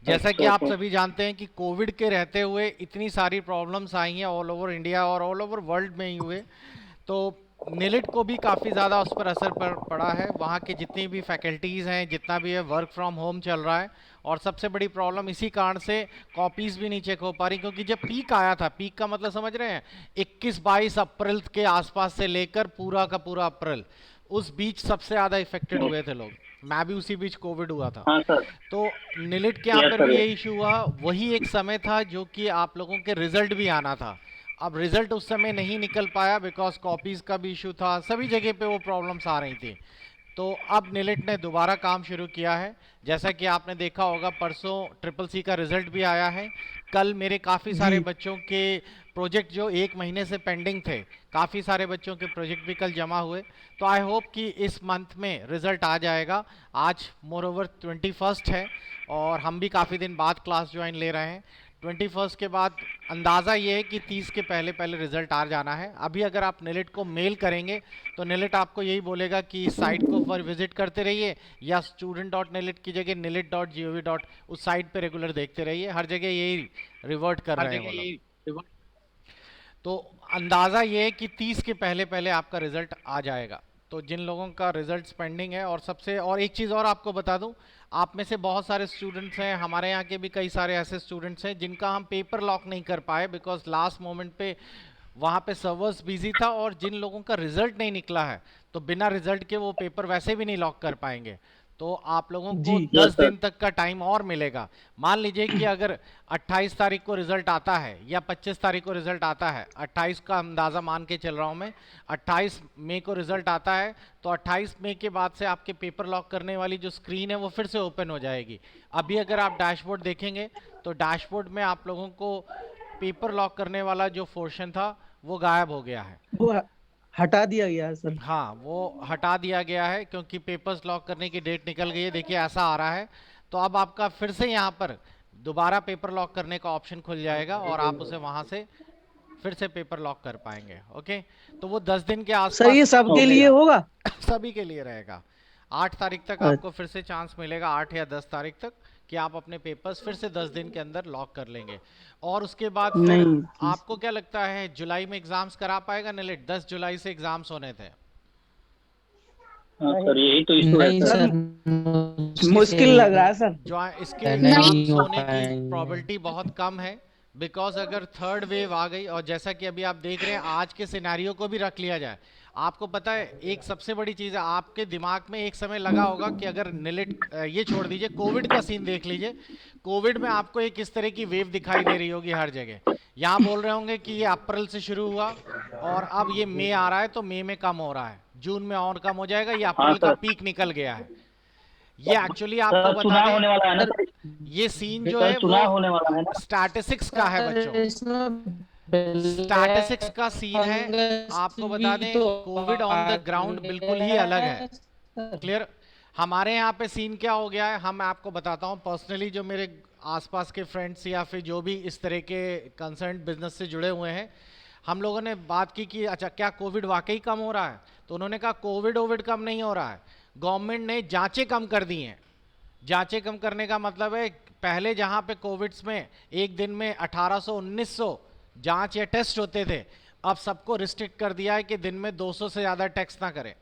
जैसा कि अच्छा आप अच्छा। सभी जानते हैं कि कोविड के रहते हुए इतनी सारी प्रॉब्लम्स आई हैं ऑल ओवर इंडिया और ऑल ओवर वर्ल्ड में ही हुए। तो निलिट को भी काफ़ी ज़्यादा उस पर असर पड़ा है। वहाँ की जितनी भी फैकल्टीज़ हैं, जितना भी है, वर्क फ्रॉम होम चल रहा है। और सबसे बड़ी प्रॉब्लम इसी कारण से कॉपीज़ भी नहीं चेक हो पा रही, क्योंकि जब पीक आया था, पीक का मतलब समझ रहे हैं, 21-22 अप्रैल के आसपास से लेकर पूरा का पूरा अप्रैल, उस बीच सबसे ज़्यादा इफेक्टेड हुए थे लोग। मैं भी उसी बीच कोविड हुआ था। हाँ सर। तो निलिट के यहाँ यस पर सर भी यस। यही इशू हुआ। वही एक समय था जो कि आप लोगों के रिजल्ट भी आना था। अब रिजल्ट उस समय नहीं निकल पाया बिकॉज कॉपीज़ का भी इशू था, सभी जगह पे वो प्रॉब्लम्स आ रही थी। तो अब निलिट ने दोबारा काम शुरू किया है। जैसा कि आपने देखा होगा, परसों ट्रिपल सी का रिजल्ट भी आया है। कल मेरे काफ़ी सारे जी। बच्चों के प्रोजेक्ट जो एक महीने से पेंडिंग थे, काफ़ी सारे बच्चों के प्रोजेक्ट भी कल जमा हुए। तो आई होप कि इस मंथ में रिजल्ट आ जाएगा। आज मोर ओवर 21 है और हम भी काफ़ी दिन बाद क्लास ज्वाइन ले रहे हैं। 21 के बाद अंदाज़ा ये है कि 30 के पहले पहले रिजल्ट आ जाना है। अभी अगर आप निलिट को मेल करेंगे तो निलिट आपको यही बोलेगा कि इस साइट को पर विजिट करते रहिए, या student डॉट निलिट की जगह nilit.gov डॉट उस साइट पे रेगुलर देखते रहिए। हर जगह यही रिवर्ट कर हर रहे हैं वो जगह लोग। यही रिवॉर्ड। तो अंदाज़ा ये है कि 30 के पहले पहले आपका रिजल्ट आ जाएगा। तो जिन लोगों का रिजल्ट पेंडिंग है, और सबसे और एक चीज़ और आपको बता दूं, आप में से बहुत सारे स्टूडेंट्स हैं, हमारे यहाँ के भी कई सारे ऐसे स्टूडेंट्स हैं जिनका हम पेपर लॉक नहीं कर पाए बिकॉज लास्ट मोमेंट पे वहाँ पे सर्वर्स बिजी था। और जिन लोगों का रिजल्ट नहीं निकला है, तो बिना रिजल्ट के वो पेपर वैसे भी नहीं लॉक कर पाएंगे। तो आप लोगों को जी। Yes 10 sir. दिन तक का टाइम और मिलेगा। मान लीजिए कि अगर 28 तारीख को रिजल्ट आता है या 25 तारीख को रिजल्ट आता है, 28 का अंदाज़ा मान के चल रहा हूँ मैं, 28 मई को रिजल्ट आता है, तो 28 मई के बाद से आपके पेपर लॉक करने वाली जो स्क्रीन है वो फिर से ओपन हो जाएगी। अभी अगर आप डैशबोर्ड देखेंगे तो डैशबोर्ड में आप लोगों को पेपर लॉक करने वाला जो पोर्शन था वो गायब हो गया है। वो हटा दिया गया है सर। हाँ, वो हटा दिया गया है क्योंकि पेपर्स लॉक करने की डेट निकल गई है। देखिए ऐसा आ रहा है। तो अब आपका फिर से यहाँ पर दोबारा पेपर लॉक करने का ऑप्शन खुल जाएगा और आप उसे वहाँ से फिर से पेपर लॉक कर पाएंगे। ओके। तो वो 10 दिन के सर ये आसपास सबके लिए मिलेगा। होगा? सभी के लिए रहेगा। 8 तारीख तक अ, आपको फिर से चांस मिलेगा, 8 या 10 तारीख तक, कि आप अपने पेपर्स फिर से 10 दिन के अंदर लॉक कर लेंगे। और उसके बाद फिर नहीं। आपको क्या लगता है, जुलाई में एग्जाम्स करा पाएगा निलिट? 10 जुलाई से एग्जाम्स होने थे। हाँ नहीं सर, यही तो इशू है नहीं सर। सर, सर, मुश्किल लग रहा है सर। जो इसके नहीं एग्जाम्स हो होने की पाएंगे। प्रोबेबिलिटी बहुत कम है। बिकॉज अगर थर्ड वेव आ गई, और जैसा कि अभी आप देख रहे हैं, आज के सिनेरियो को भी रख लिया जाए, आपको पता है एक सबसे बड़ी चीज़ है, आपके दिमाग में एक समय लगा होगा कि अगर निलिट, ये छोड़ दीजिए, कोविड का सीन देख लीजिए। कोविड में आपको एक इस तरह की वेव दिखाई दे रही होगी हर जगह। यहाँ बोल रहे होंगे कि ये अप्रैल से शुरू हुआ और अब ये मई आ रहा है, तो मई में कम हो रहा है, जून में और कम हो जाएगा, ये हाँ अप्रैल का सर। पीक निकल गया है। ये एक्चुअली आपको सर बता चुनाव दें, होने वाला है ना सर, सर? ये सीन जो सर है वो चुनाव होने वाला है ना? स्टैटिस्टिक्स का है बच्चों। इसमें स्टैटिस्टिक्स ब्लैक का सीन है। फंगस आपको भी बता दें, तो COVID on uh the ground बिल्कुल ही गया अलग है। है सर। क्लियर। हमारे यहाँ पे सीन क्या हो गया है, हम आपको बताता हूँ पर्सनली। जो मेरे आसपास के फ्रेंड्स या फिर जो भी इस तरह के कंसर्न बिजनेस से जुड़े हुए हैं, हम लोगों ने बात की कि अच्छा क्या कोविड वाकई कम हो रहा है? तो उन्होंने कहा कोविड ओविड कम नहीं हो रहा है, गवर्नमेंट ने जांचें कम कर दी हैं। जांचें कम करने का मतलब है, पहले जहां पे कोविड्स में एक दिन में 1800 1900 जांच या टेस्ट होते थे, अब सबको रिस्ट्रिक्ट कर दिया है कि दिन में 200 से ज़्यादा टेस्ट ना करें।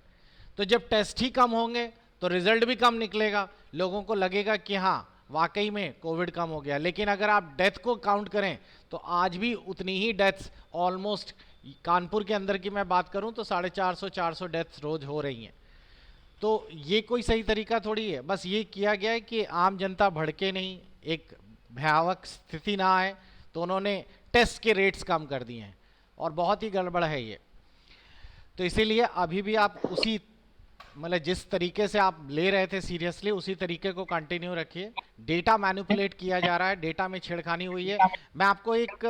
तो जब टेस्ट ही कम होंगे तो रिजल्ट भी कम निकलेगा, लोगों को लगेगा कि हाँ वाकई में कोविड कम हो गया। लेकिन अगर आप डेथ को काउंट करें तो आज भी उतनी ही डेथ्स ऑलमोस्ट, कानपुर के अंदर की मैं बात करूं तो 450 डेथ्स रोज हो रही हैं। तो ये कोई सही तरीका थोड़ी है। बस ये किया गया है कि आम जनता भड़के नहीं, एक भयावह स्थिति ना आए, तो उन्होंने टेस्ट के रेट्स कम कर दिए हैं और बहुत ही गड़बड़ है ये। तो इसीलिए अभी भी आप उसी, मतलब जिस तरीके से आप ले रहे थे सीरियसली, उसी तरीके को कंटिन्यू रखिए। डेटा मैनिपुलेट किया जा रहा है, डेटा में छेड़खानी हुई है। मैं आपको एक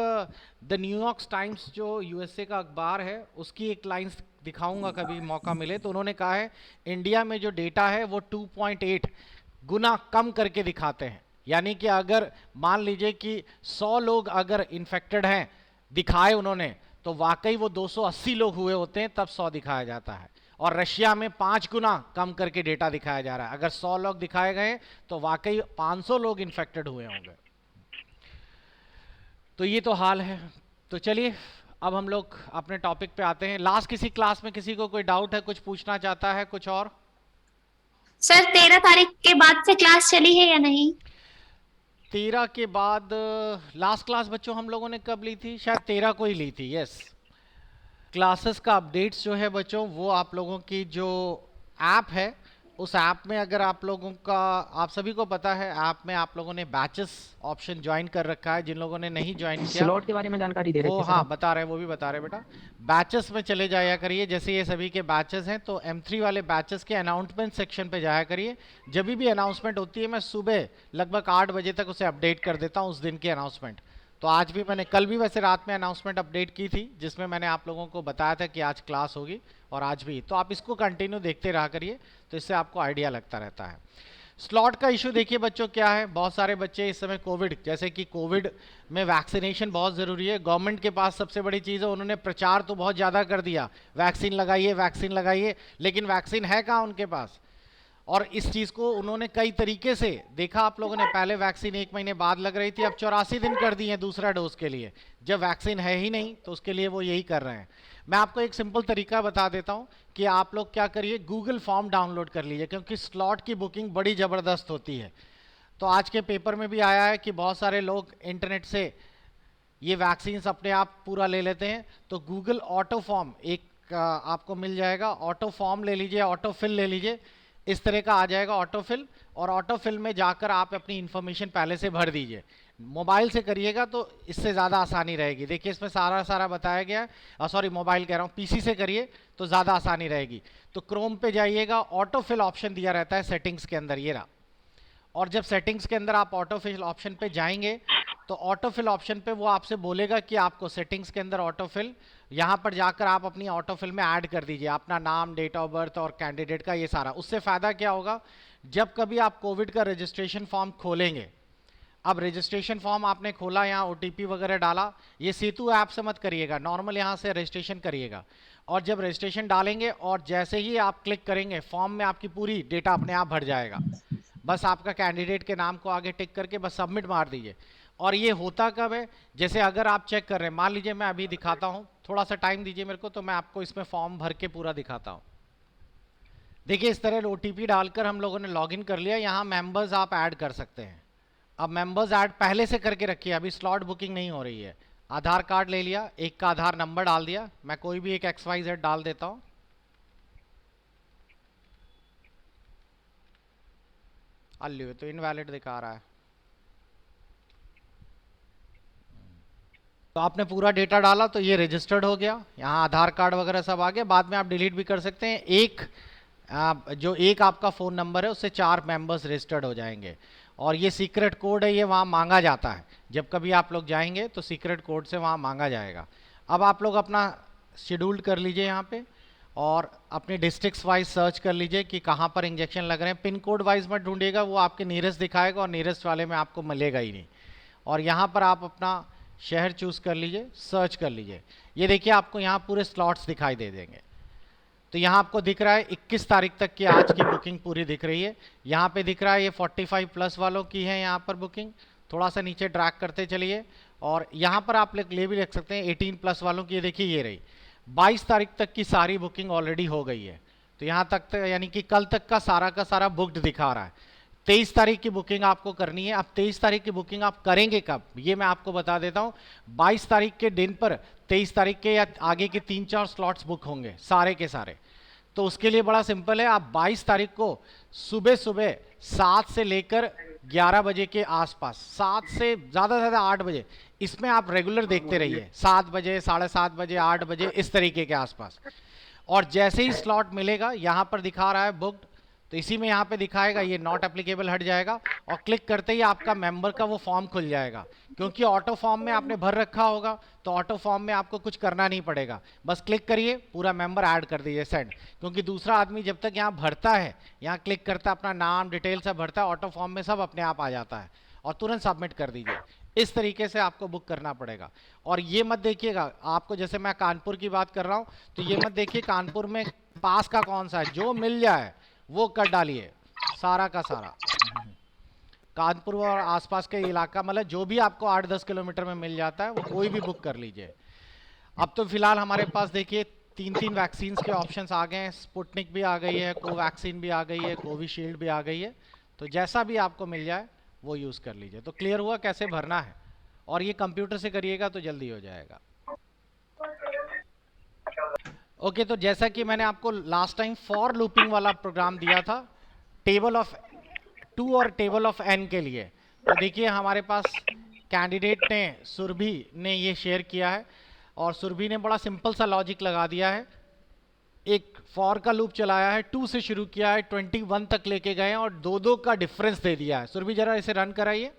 द न्यूयॉर्क टाइम्स जो यूएसए का अखबार है उसकी एक लाइंस दिखाऊंगा कभी मौका मिले। तो उन्होंने कहा है इंडिया में जो डेटा है वो 2.8 गुना कम करके दिखाते हैं। यानी कि अगर मान लीजिए कि 100 लोग अगर इन्फेक्टेड हैं दिखाए उन्होंने, तो वाकई वो 280 लोग हुए होते हैं तब 100 दिखाया जाता है। और रशिया में 5 गुना कम करके डेटा दिखाया जा रहा है। अगर 100 लोग दिखाए गए तो वाकई 500 लोग इन्फेक्टेड हुए होंगे। तो ये तो हाल है। तो चलिए अब हम लोग अपने टॉपिक पे आते हैं। लास्ट किसी क्लास में किसी को कोई डाउट है, कुछ पूछना चाहता है, कुछ और? सर 13 तारीख के बाद से क्लास चली है या नहीं? 13 के बाद लास्ट क्लास बच्चों हम लोगों ने कब ली थी? शायद 13 को ही ली थी। यस, क्लासेस का अपडेट्स जो है बच्चों, वो आप लोगों की जो ऐप है, उस ऐप में अगर आप लोगों का, आप सभी को पता है ऐप में आप लोगों ने बैचेस ऑप्शन ज्वाइन कर रखा है। जिन लोगों ने नहीं ज्वाइन किया, स्लॉट के बारे में जानकारी दे रहे वो थे सर हाँ आप। बता रहे हैं, वो भी बता रहे हैं बेटा। बैचेस में चले जाया करिए। जैसे ये सभी के बैचेस हैं तो M3 वाले बैचेस के अनाउंसमेंट सेक्शन पे जाया करिए। जब भी अनाउंसमेंट होती है मैं सुबह लगभग 8 बजे तक उसे अपडेट कर देता हूँ, उस दिन की अनाउंसमेंट। तो आज भी मैंने, कल भी वैसे रात में अनाउंसमेंट अपडेट की थी जिसमें मैंने आप लोगों को बताया था कि आज क्लास होगी, और आज भी। तो आप इसको कंटिन्यू देखते रहा करिए, तो इससे आपको आइडिया लगता रहता है। स्लॉट का इशू देखिए बच्चों क्या है। बहुत सारे बच्चे इस समय कोविड, जैसे कि कोविड में वैक्सीनेशन बहुत ज़रूरी है। गवर्नमेंट के पास सबसे बड़ी चीज़ है, उन्होंने प्रचार तो बहुत ज़्यादा कर दिया, वैक्सीन लगाइए वैक्सीन लगाइए, लेकिन वैक्सीन है कहाँ उनके पास? और इस चीज़ को उन्होंने कई तरीके से देखा। आप लोगों ने पहले वैक्सीन 1 महीने बाद लग रही थी, अब 84 दिन कर दी है दूसरा डोज के लिए। जब वैक्सीन है ही नहीं तो उसके लिए वो यही कर रहे हैं। मैं आपको एक सिंपल तरीका बता देता हूँ कि आप लोग क्या करिए, गूगल फॉर्म डाउनलोड कर लीजिए, क्योंकि स्लॉट की बुकिंग बड़ी ज़बरदस्त होती है। तो आज के पेपर में भी आया है कि बहुत सारे लोग इंटरनेट से ये वैक्सीन अपने आप पूरा ले लेते हैं। तो गूगल ऑटो फॉर्म एक आपको मिल जाएगा, ऑटो फॉर्म ले लीजिए, ऑटो फिल ले लीजिए, इस तरह का आ जाएगा ऑटो फिल। और ऑटो फिल में जाकर आप अपनी इन्फॉर्मेशन पहले से भर दीजिए। मोबाइल से करिएगा तो इससे ज़्यादा आसानी रहेगी। देखिए इसमें सारा सारा बताया गया है। सॉरी, मोबाइल कह रहा हूँ, पीसी से करिए तो ज़्यादा आसानी रहेगी। तो क्रोम पे जाइएगा, ऑटो फिल ऑप्शन दिया रहता है सेटिंग्स के अंदर, ये रहा। और जब सेटिंग्स के अंदर आप ऑटो फिल ऑप्शन पे जाएंगे तो ऑटो फिल ऑप्शन पे वो आपसे बोलेगा कि आपको सेटिंग्स के अंदर ऑटो फिल, यहाँ पर जाकर आप अपनी ऑटो फिल में ऐड कर दीजिए अपना नाम, डेट ऑफ बर्थ और कैंडिडेट का ये सारा। उससे फ़ायदा क्या होगा, जब कभी आप कोविड का रजिस्ट्रेशन फॉर्म खोलेंगे, अब रजिस्ट्रेशन फॉर्म आपने खोला, यहाँ OTP वगैरह डाला, ये सेतु ऐप से मत करिएगा, नॉर्मल यहाँ से रजिस्ट्रेशन करिएगा। और जब रजिस्ट्रेशन डालेंगे और जैसे ही आप क्लिक करेंगे, फॉर्म में आपकी पूरी डेटा अपने आप भर जाएगा। बस आपका कैंडिडेट के नाम को आगे टिक करके बस सबमिट मार दीजिए। और ये होता कब है, जैसे अगर आप चेक कर रहे हैं, मान लीजिए मैं अभी दिखाता हूँ, थोड़ा सा टाइम दीजिए मेरे को, तो मैं आपको इसमें फॉर्म भर के पूरा दिखाता हूँ। देखिए इस तरह OTP डालकर हम लोगों ने लॉगिन कर लिया। यहाँ मेंबर्स आप ऐड कर सकते हैं। अब मेंबर्स ऐड पहले से करके रखिए, अभी स्लॉट बुकिंग नहीं हो रही है। आधार कार्ड ले लिया, एक का आधार नंबर डाल दिया, मैं कोई भी एक XYZ डाल देता हूँ। अल्लू तो इनवैलिड दिखा रहा है। तो आपने पूरा डेटा डाला तो ये रजिस्टर्ड हो गया, यहाँ आधार कार्ड वगैरह सब आ गया। बाद में आप डिलीट भी कर सकते हैं। जो एक आपका फ़ोन नंबर है उससे 4 मेंबर्स रजिस्टर्ड हो जाएंगे। और ये सीक्रेट कोड है, ये वहाँ मांगा जाता है। जब कभी आप लोग जाएंगे तो सीक्रेट कोड से वहाँ मांगा जाएगा। अब आप लोग अपना शेड्यूल्ड कर लीजिए यहाँ पे, और अपने डिस्ट्रिक्ट्स वाइज सर्च कर लीजिए कि कहाँ पर इंजेक्शन लग रहे हैं। पिन कोड वाइज मत ढूंढिएगा, वो आपके नियरेस्ट दिखाएगा और नियरेस्ट वाले में आपको मिलेगा ही नहीं। और यहाँ पर आप अपना शहर चूज़ कर लीजिए, सर्च कर लीजिए। ये देखिए आपको यहाँ पूरे स्लॉट्स दिखाई दे देंगे। तो यहाँ आपको दिख रहा है 21 तारीख तक की आज की बुकिंग पूरी दिख रही है। यहाँ पे दिख रहा है ये 45 प्लस वालों की है यहाँ पर बुकिंग। थोड़ा सा नीचे ड्रैग करते चलिए, और यहाँ पर आप ले भी रख सकते हैं 18 प्लस वालों की। ये देखिए ये रही 22 तारीख तक की सारी बुकिंग ऑलरेडी हो गई है। तो यहाँ तक यानी कि कल तक का सारा बुक्ड दिखा रहा है। 23 तारीख की बुकिंग आपको करनी है। अब 23 तारीख की बुकिंग आप करेंगे कब, ये मैं आपको बता देता हूँ। 22 तारीख के दिन पर 23 तारीख के या आगे के 3-4 स्लॉट्स बुक होंगे सारे के सारे। तो उसके लिए बड़ा सिंपल है, आप 22 तारीख को सुबह 7 से लेकर 11 बजे के आसपास, 7 से ज़्यादा 8 बजे, इसमें आप रेगुलर देखते रहिए। 7 बजे, 7:30 बजे, 8 बजे, इस तरीके के आसपास। और जैसे ही स्लॉट मिलेगा, यहाँ पर दिखा रहा है बुक्ड, तो इसी में यहाँ पे दिखाएगा ये नॉट एप्लीकेबल हट जाएगा, और क्लिक करते ही आपका मेंबर का वो फॉर्म खुल जाएगा। क्योंकि ऑटो फॉर्म में आपने भर रखा होगा, तो ऑटो फॉर्म में आपको कुछ करना नहीं पड़ेगा, बस क्लिक करिए, पूरा मेंबर ऐड कर दीजिए, सेंड। क्योंकि दूसरा आदमी जब तक यहाँ भरता है, यहाँ क्लिक करता है, अपना नाम डिटेल सब भरता है, ऑटो फॉर्म में सब अपने आप आ जाता है, और तुरंत सबमिट कर दीजिए। इस तरीके से आपको बुक करना पड़ेगा। और ये मत देखिएगा, आपको जैसे मैं कानपुर की बात कर रहा हूँ, तो ये मत देखिए कानपुर में पास का कौन सा है, जो मिल जाए वो कर डालिए, सारा का सारा। कानपुर और आसपास के इलाका, मतलब जो भी आपको 8-10 किलोमीटर में मिल जाता है वो कोई भी बुक कर लीजिए। अब तो फिलहाल हमारे पास देखिए 3 वैक्सीन के ऑप्शंस आ गए हैं। स्पुतनिक भी आ गई है, कोवैक्सीन भी आ गई है, कोविशील्ड भी आ गई है। तो जैसा भी आपको मिल जाए वो यूज़ कर लीजिए। तो क्लियर हुआ कैसे भरना है, और ये कंप्यूटर से करिएगा तो जल्दी हो जाएगा। ओके, तो जैसा कि मैंने आपको लास्ट टाइम फॉर लूपिंग वाला प्रोग्राम दिया था टेबल ऑफ 2 और टेबल ऑफ n के लिए, तो देखिए हमारे पास कैंडिडेट ने, सुरभि ने ये शेयर किया है, और सुरभि ने बड़ा सिंपल सा लॉजिक लगा दिया है। एक फॉर का लूप चलाया है, 2 से शुरू किया है, 21 तक लेके गए और 2-2 का डिफरेंस दे दिया है। सुरभि जरा इसे रन कराइए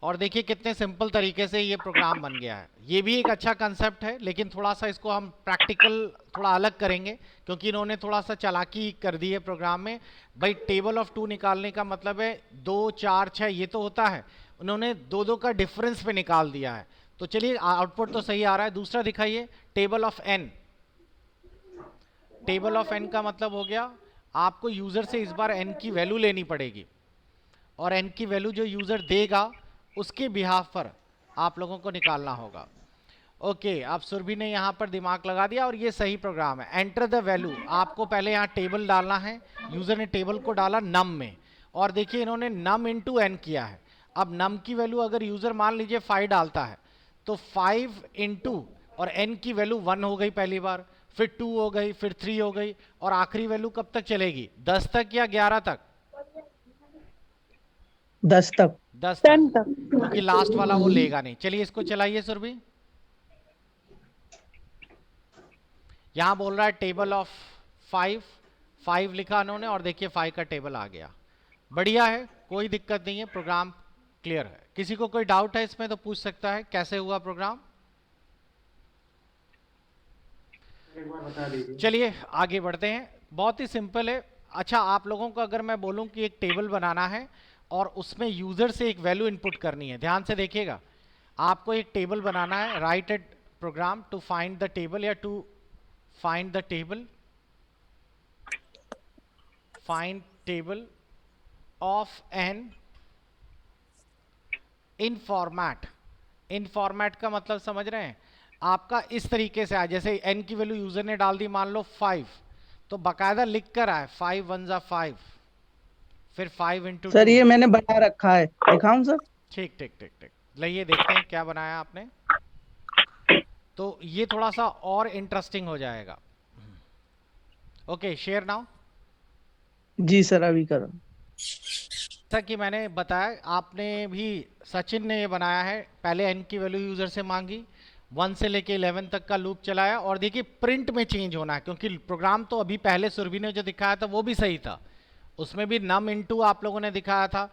और देखिए कितने सिंपल तरीके से ये प्रोग्राम बन गया है। ये भी एक अच्छा कंसेप्ट है, लेकिन थोड़ा सा इसको हम प्रैक्टिकल थोड़ा अलग करेंगे, क्योंकि इन्होंने थोड़ा सा चालाकी कर दी है प्रोग्राम में। भाई टेबल ऑफ 2 निकालने का मतलब है 2, 4, 6 ये तो होता है, उन्होंने 2-2 का डिफरेंस पे निकाल दिया है। तो चलिए आउटपुट तो सही आ रहा है। दूसरा दिखाइए table of n। Table of n का मतलब हो गया आपको यूजर से इस बार n की वैल्यू लेनी पड़ेगी, और n की वैल्यू जो यूजर देगा उसके बिहाफ पर आप लोगों को निकालना होगा। ओके, अब सुरभि ने यहाँ पर दिमाग लगा दिया और ये सही प्रोग्राम है। एंटर द वैल्यू, आपको पहले यहाँ टेबल डालना है। यूजर ने टेबल को डाला नम में, और देखिए इन्होंने नम इंटू n किया है। अब नम की वैल्यू अगर यूजर मान लीजिए 5 डालता है, तो 5 इंटू और n की वैल्यू 1 हो गई पहली बार, फिर 2 हो गई, फिर 3 हो गई, और आखिरी वैल्यू कब तक चलेगी, 10 तक या 11 तक? 10 तक। 10 तक, क्योंकि लास्ट वाला वो लेगा नहीं। चलिए इसको चलाइए सुरभि। यहां बोल रहा है टेबल ऑफ 5 लिखा उन्होंने, और देखिए 5 का टेबल आ गया। बढ़िया है, कोई दिक्कत नहीं है, प्रोग्राम क्लियर है। किसी को कोई डाउट है इसमें तो पूछ सकता है कैसे हुआ प्रोग्राम। चलिए आगे बढ़ते हैं, बहुत ही सिंपल है। अच्छा, आप लोगों को अगर मैं बोलूं कि एक टेबल बनाना है और उसमें यूजर से एक वैल्यू इनपुट करनी है, ध्यान से देखिएगा। आपको एक टेबल बनाना है, write a program to find the table, या to find the table, find table of n in format. In format का मतलब समझ रहे हैं, आपका इस तरीके से आया, जैसे n की वैल्यू यूजर ने डाल दी मान लो 5, तो बाकायदा लिख कर आए 5 1 जा 5, फिर 5 इंटू। सर ये मैंने बना रखा है, दिखाऊं सर? ठीक ठीक ठीक ठीक, लाइए देखते हैं क्या बनाया आपने। तो ये थोड़ा सा और इंटरेस्टिंग हो जाएगा। Okay, share now. जी सर, अभी करो। जैसा कि मैंने बताया, आपने भी, सचिन ने ये बनाया है, पहले n की वैल्यू यूजर से मांगी, 1 से लेके 11 तक का लूप चलाया, और देखिए प्रिंट में चेंज होना है, क्योंकि प्रोग्राम तो अभी पहले सुरभि ने जो दिखाया था वो भी सही था, उसमें भी नम इंटू आप लोगों ने दिखाया था।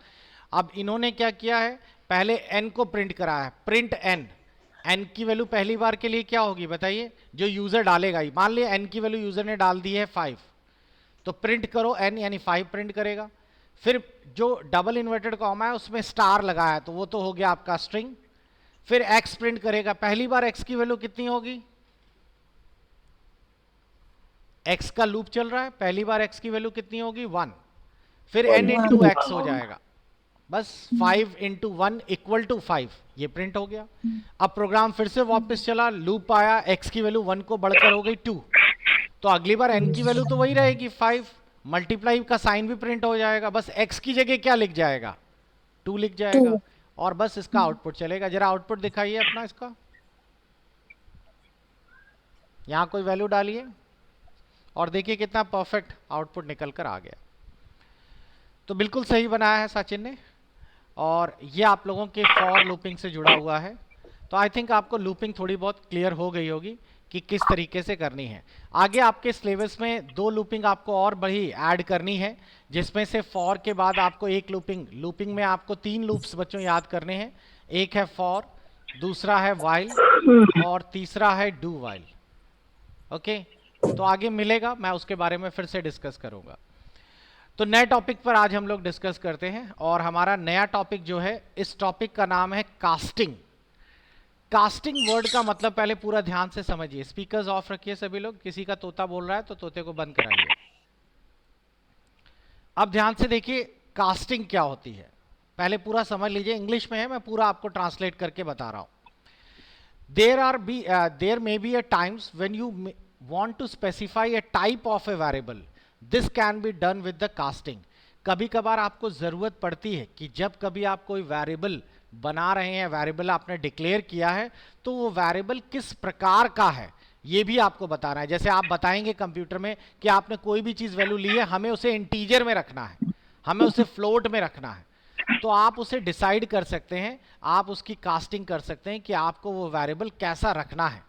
अब इन्होंने क्या किया है, पहले n को प्रिंट कराया है, प्रिंट n की वैल्यू पहली बार के लिए क्या होगी बताइए, जो यूजर डालेगा ही। मान लिया n की वैल्यू यूजर ने डाल दी है 5, तो प्रिंट करो n यानी 5 प्रिंट करेगा। फिर जो डबल इन्वर्टेड कॉमा है उसमें स्टार लगाया है, तो वो तो हो गया आपका स्ट्रिंग। फिर x प्रिंट करेगा, पहली बार x की वैल्यू कितनी होगी, x का लूप चल रहा है, पहली बार x की वैल्यू कितनी होगी 1, फिर n इंटू x हो जाएगा, बस 5 इंटू 1 इक्वल टू 5, ये प्रिंट हो गया। अब प्रोग्राम फिर से वापस चला, लूप आया, x की वैल्यू 1 को बढ़कर हो गई 2, तो अगली बार n की वैल्यू तो वही रहेगी 5, मल्टीप्लाई का साइन भी प्रिंट हो जाएगा, बस x की जगह क्या लिख जाएगा, 2 लिख जाएगा, और बस इसका आउटपुट चलेगा। जरा आउटपुट दिखाइए अपना इसका, यहां कोई वैल्यू डालिए और देखिए कितना परफेक्ट आउटपुट निकल कर आ गया। तो बिल्कुल सही बनाया है सचिन ने, और ये आप लोगों के फॉर लूपिंग से जुड़ा हुआ है। तो आई थिंक आपको लूपिंग थोड़ी बहुत क्लियर हो गई होगी कि किस तरीके से करनी है। आगे आपके सिलेबस में 2 लूपिंग आपको और बड़ी ऐड करनी है, जिसमें से फॉर के बाद आपको एक लूपिंग में आपको 3 लूप्स बच्चों याद करने हैं। एक है फॉर, दूसरा है वाइल, और तीसरा है डू वाइल। ओके, तो आगे मिलेगा, मैं उसके बारे में फिर से डिस्कस करूंगा। तो नए टॉपिक पर आज हम लोग डिस्कस करते हैं, और हमारा नया टॉपिक जो है, इस टॉपिक का नाम है कास्टिंग। कास्टिंग वर्ड का मतलब पहले पूरा ध्यान से समझिए। स्पीकर्स ऑफ रखिए सभी लोग, किसी का तोता बोल रहा है तो तोते को बंद कराइए। अब ध्यान से देखिए कास्टिंग क्या होती है, पहले पूरा समझ लीजिए। इंग्लिश में है, मैं पूरा आपको ट्रांसलेट करके बता रहा हूं। there may be a times when you want to specify a type of a variable. This can be done with the casting. कभी कभार आपको जरूरत पड़ती है कि जब कभी आप कोई वेरिएबल बना रहे हैं, वेरिएबल आपने डिक्लेयर किया है, तो वो वेरिएबल किस प्रकार का है ये भी आपको बताना है। जैसे आप बताएंगे कंप्यूटर में कि आपने कोई भी चीज वैल्यू ली है, हमें उसे इंटीजर में रखना है, हमें उसे फ्लोट में रखना है, तो आप उसे डिसाइड कर सकते हैं, आप उसकी कास्टिंग कर सकते हैं कि आपको वो वेरिएबल कैसा रखना है।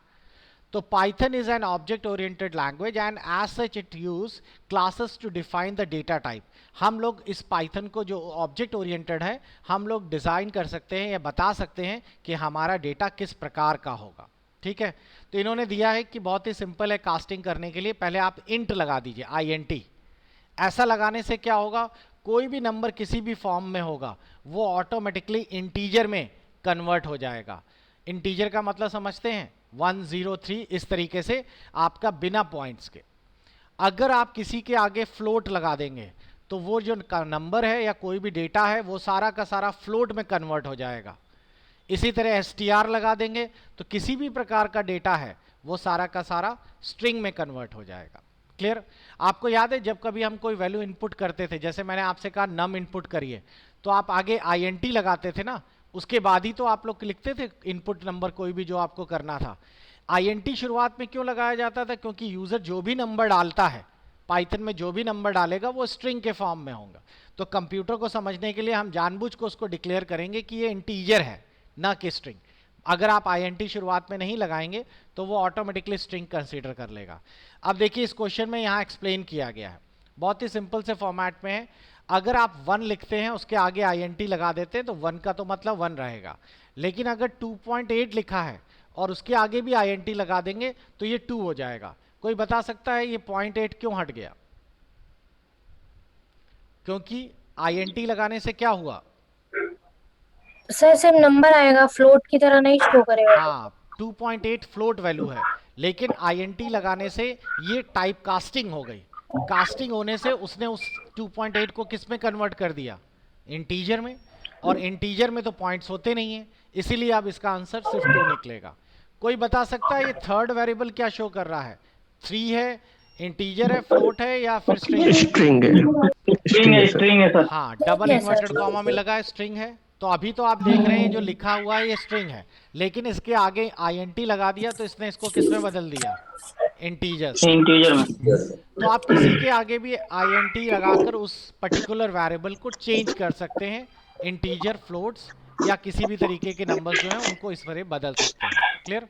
तो Python is an object oriented language and as such it use classes to define the data type. हम लोग इस पाइथन को जो ऑब्जेक्ट ओरिएंटेड है, हम लोग डिजाइन कर सकते हैं या बता सकते हैं कि हमारा डेटा किस प्रकार का होगा। ठीक है, तो इन्होंने दिया है कि बहुत ही सिंपल है कास्टिंग करने के लिए। पहले आप इंट लगा दीजिए, INT। ऐसा लगाने से क्या होगा, कोई भी नंबर किसी भी फॉर्म में होगा वो ऑटोमेटिकली इंटीजर में कन्वर्ट हो जाएगा। इंटीजर का मतलब समझते हैं, 103 इस तरीके से आपका बिना पॉइंट्स के। अगर आप किसी के आगे फ्लोट लगा देंगे तो वो जो नंबर है या कोई भी डेटा है वो सारा का सारा फ्लोट में कन्वर्ट हो जाएगा। इसी तरह STR लगा देंगे तो किसी भी प्रकार का डेटा है वो सारा का सारा स्ट्रिंग में कन्वर्ट हो जाएगा। क्लियर? आपको याद है जब कभी हम कोई वैल्यू इनपुट करते थे, जैसे मैंने आपसे कहा नम इनपुट करिए, तो आप आगे INT लगाते थे ना, उसके बाद ही तो आप लोग लिखते थे इनपुट नंबर कोई भी जो आपको करना था। INT शुरुआत में क्यों लगाया जाता था? क्योंकि यूजर जो भी नंबर डालता है पाइथन में, जो भी नंबर डालेगा वो स्ट्रिंग के फॉर्म में होगा। तो कंप्यूटर को समझने के लिए हम जानबूझ को उसको डिक्लेयर करेंगे कि ये इंटीजर है ना कि स्ट्रिंग। अगर आप INT शुरुआत में नहीं लगाएंगे तो वो ऑटोमेटिकली स्ट्रिंग कंसीडर कर लेगा। अब देखिए इस क्वेश्चन में यहाँ एक्सप्लेन किया गया है, बहुत ही सिंपल से फॉर्मेट में है। अगर आप 1 लिखते हैं उसके आगे INT लगा देते हैं तो 1 का तो मतलब 1 रहेगा, लेकिन अगर 2.8 लिखा है और उसके आगे भी INT लगा देंगे तो ये 2 हो जाएगा। कोई बता सकता है ये 0.8 क्यों हट गया? क्योंकि INT लगाने से क्या हुआ? सर सिर्फ नंबर आएगा, फ्लोट की तरह नहीं शो करेगा। हाँ, 2.8 फ्लोट वैल्यू है, लेकिन INT लगाने से ये टाइप कास्टिंग हो गई। कास्टिंग होने से उसने उस 2.8 को किस में कन्वर्ट कर दिया? इंटीजर में, और इंटीजर में तो पॉइंट्स होते नहीं है, इसीलिए अब इसका आंसर सिर्फ 2 निकलेगा। कोई बता सकता है ये थर्ड वेरिएबल क्या शो कर रहा है? 3 है, इंटीजर है, फ्लोट है, या फिर स्ट्रिंग है? स्ट्रिंग है, स्ट्रिंग है सर। हाँ, double Yes, inverted sir. Comma में लगा है, स्ट्रिंग है। तो अभी तो आप देख रहे हैं जो लिखा हुआ है ये स्ट्रिंग है, लेकिन इसके आगे INT लगा दिया तो इसने इसको किस में बदल दिया? इंटीजर। इंटीजर में। तो आप किसी के आगे भी INT लगाकर उस पर्टिकुलर वेरिएबल को चेंज कर सकते हैं, इंटीजर, फ्लोट्स या किसी भी तरीके के नंबर्स जो हैं उनको इस तरह बदल सकते हैं। क्लियर?